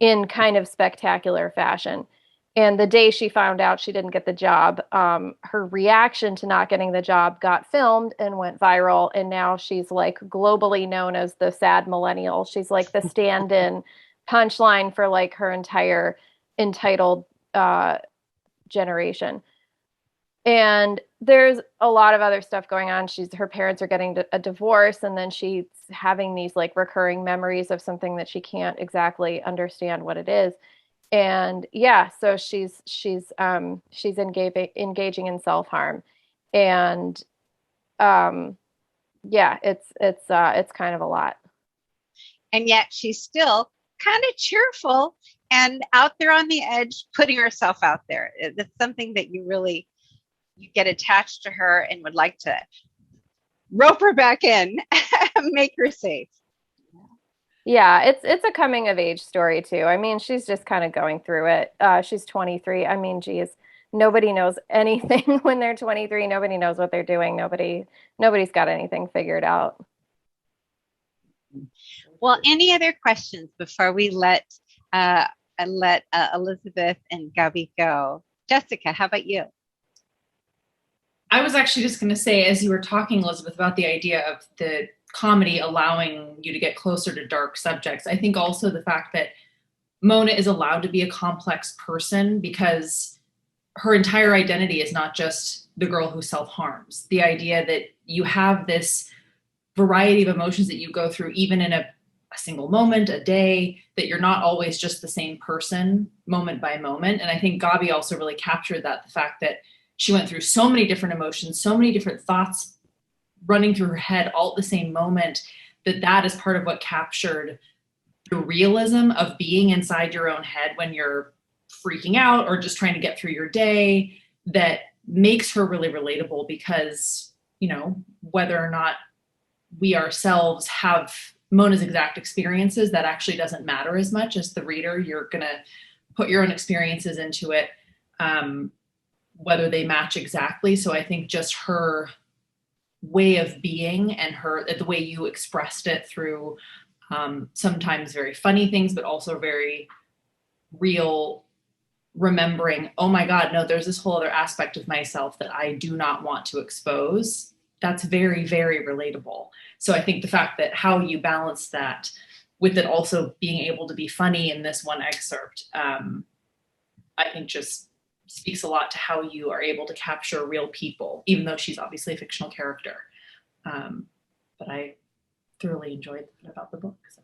in kind of spectacular fashion. And the day she found out she didn't get the job, her reaction to not getting the job got filmed and went viral. And now she's like globally known as the sad millennial. She's like the stand-in punchline for like her entire entitled generation. And there's a lot of other stuff going on. Her parents are getting a divorce, and then she's having these like recurring memories of something that she can't exactly understand what it is. And yeah, so she's engaging in self-harm. And yeah, it's kind of a lot. And yet she's still kind of cheerful and out there on the edge, putting herself out there. It's something that you get attached to her and would like to rope her back in, make her safe. Yeah, it's a coming of age story too. I mean, she's just kind of going through it. She's 23. I mean, geez, nobody knows anything when they're 23. Nobody knows what they're doing. Nobody's got anything figured out. Well, any other questions before we let Elizabeth and Gabby go? Jessica, how about you? I was actually just going to say, as you were talking, Elizabeth, about the idea of the comedy allowing you to get closer to dark subjects, I think also the fact that Mona is allowed to be a complex person because her entire identity is not just the girl who self-harms. The idea that you have this variety of emotions that you go through, even in a single moment, a day, that you're not always just the same person moment by moment. And I think Gabby also really captured that, the fact that she went through so many different emotions, so many different thoughts running through her head all at the same moment, that is part of what captured the realism of being inside your own head when you're freaking out or just trying to get through your day, that makes her really relatable because, you know, whether or not we ourselves have Mona's exact experiences, that actually doesn't matter as much. As the reader, you're going to put your own experiences into it, whether they match exactly. So I think just her way of being and the way you expressed it through sometimes very funny things, but also very real, remembering, oh my God, no, there's this whole other aspect of myself that I do not want to expose. That's very, very relatable. So I think the fact that how you balance that with it also being able to be funny in this one excerpt, I think just speaks a lot to how you are able to capture real people, even though she's obviously a fictional character. But I thoroughly enjoyed about the book. So.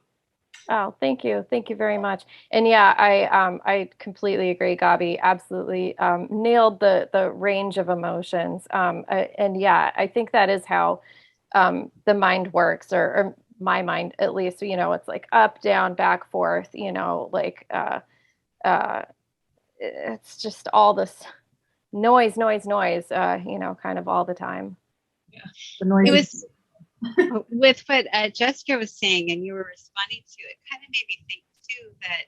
Oh, thank you. Thank you very much. And yeah, I completely agree, Gabby. Absolutely nailed the range of emotions. And yeah, I think that is how the mind works, or my mind at least. You know, it's like up, down, back, forth. You know, like it's just all this noise. You know, kind of all the time. Yeah, the noise. It was with what Jessica was saying, and you were responding to it. Kind of made me think too that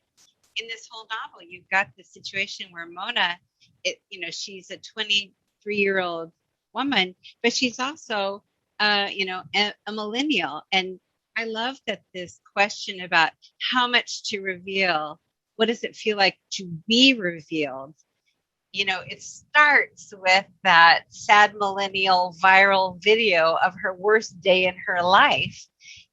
in this whole novel, you've got the situation where Mona, she's a 23-year-old woman, but she's also, a millennial. And I love that this question about how much to reveal. What does it feel like to be revealed? You know, it starts with that sad millennial viral video of her worst day in her life.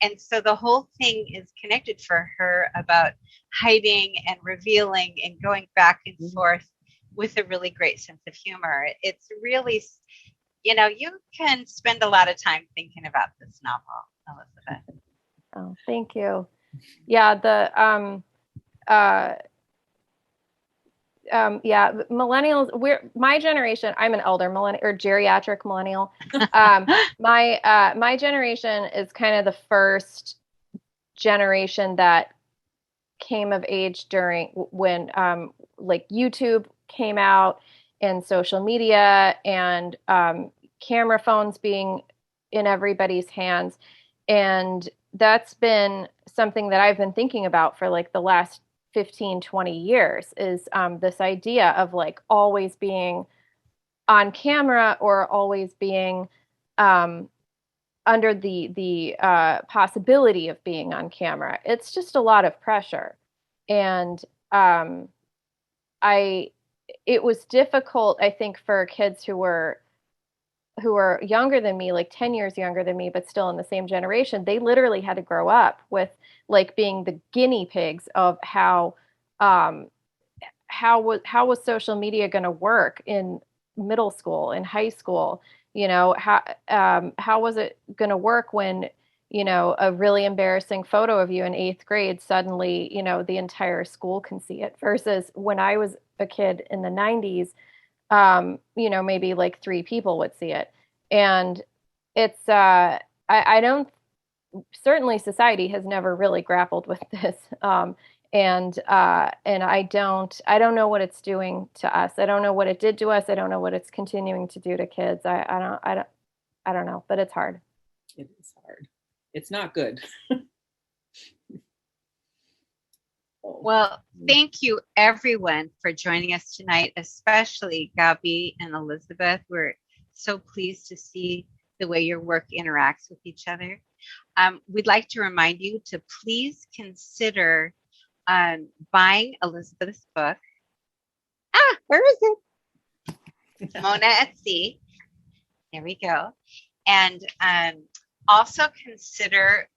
And so the whole thing is connected for her about hiding and revealing and going back and forth with a really great sense of humor. It's really, you can spend a lot of time thinking about this novel, Elizabeth. Oh, thank you. Yeah, millennials, my generation, I'm an elder millennial or geriatric millennial. My generation is kind of the first generation that came of age during when like YouTube came out and social media and camera phones being in everybody's hands. And that's been something that I've been thinking about for like the last 15, 20 years is this idea of like always being on camera or always being under the possibility of being on camera. It's just a lot of pressure. And it was difficult, I think, for kids who were younger than me, like 10 years younger than me, but still in the same generation. They literally had to grow up with like being the guinea pigs of how was social media going to work in middle school, in high school? How was it going to work when, a really embarrassing photo of you in 8th grade, suddenly, the entire school can see it, versus when I was a kid in the 90s, maybe like 3 people would see it. And it's, I don't, certainly society has never really grappled with this. And I don't know what it's doing to us. I don't know what it did to us. I don't know what it's continuing to do to kids. I don't know, but it's hard. It is hard. It's not good. Well, thank you everyone for joining us tonight, especially Gabby and Elizabeth. We're so pleased to see the way your work interacts with each other. We'd like to remind you to please consider buying Elizabeth's book. Where is it? Mona at Sea. There we go. And also consider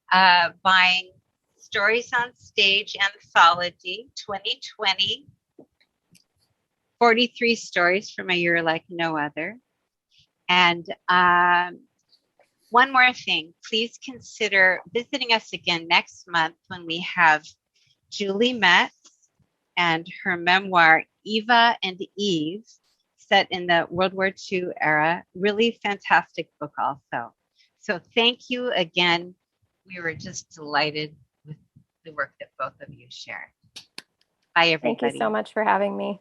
buying Stories on Stage Anthology 2020, 43 stories from a year like no other. And one more thing, please consider visiting us again next month when we have Julie Metz and her memoir, Eva and Eve, set in the World War II era. Really fantastic book also. So thank you again. We were just delighted with the work that both of you shared. Bye, everybody. Thank you so much for having me.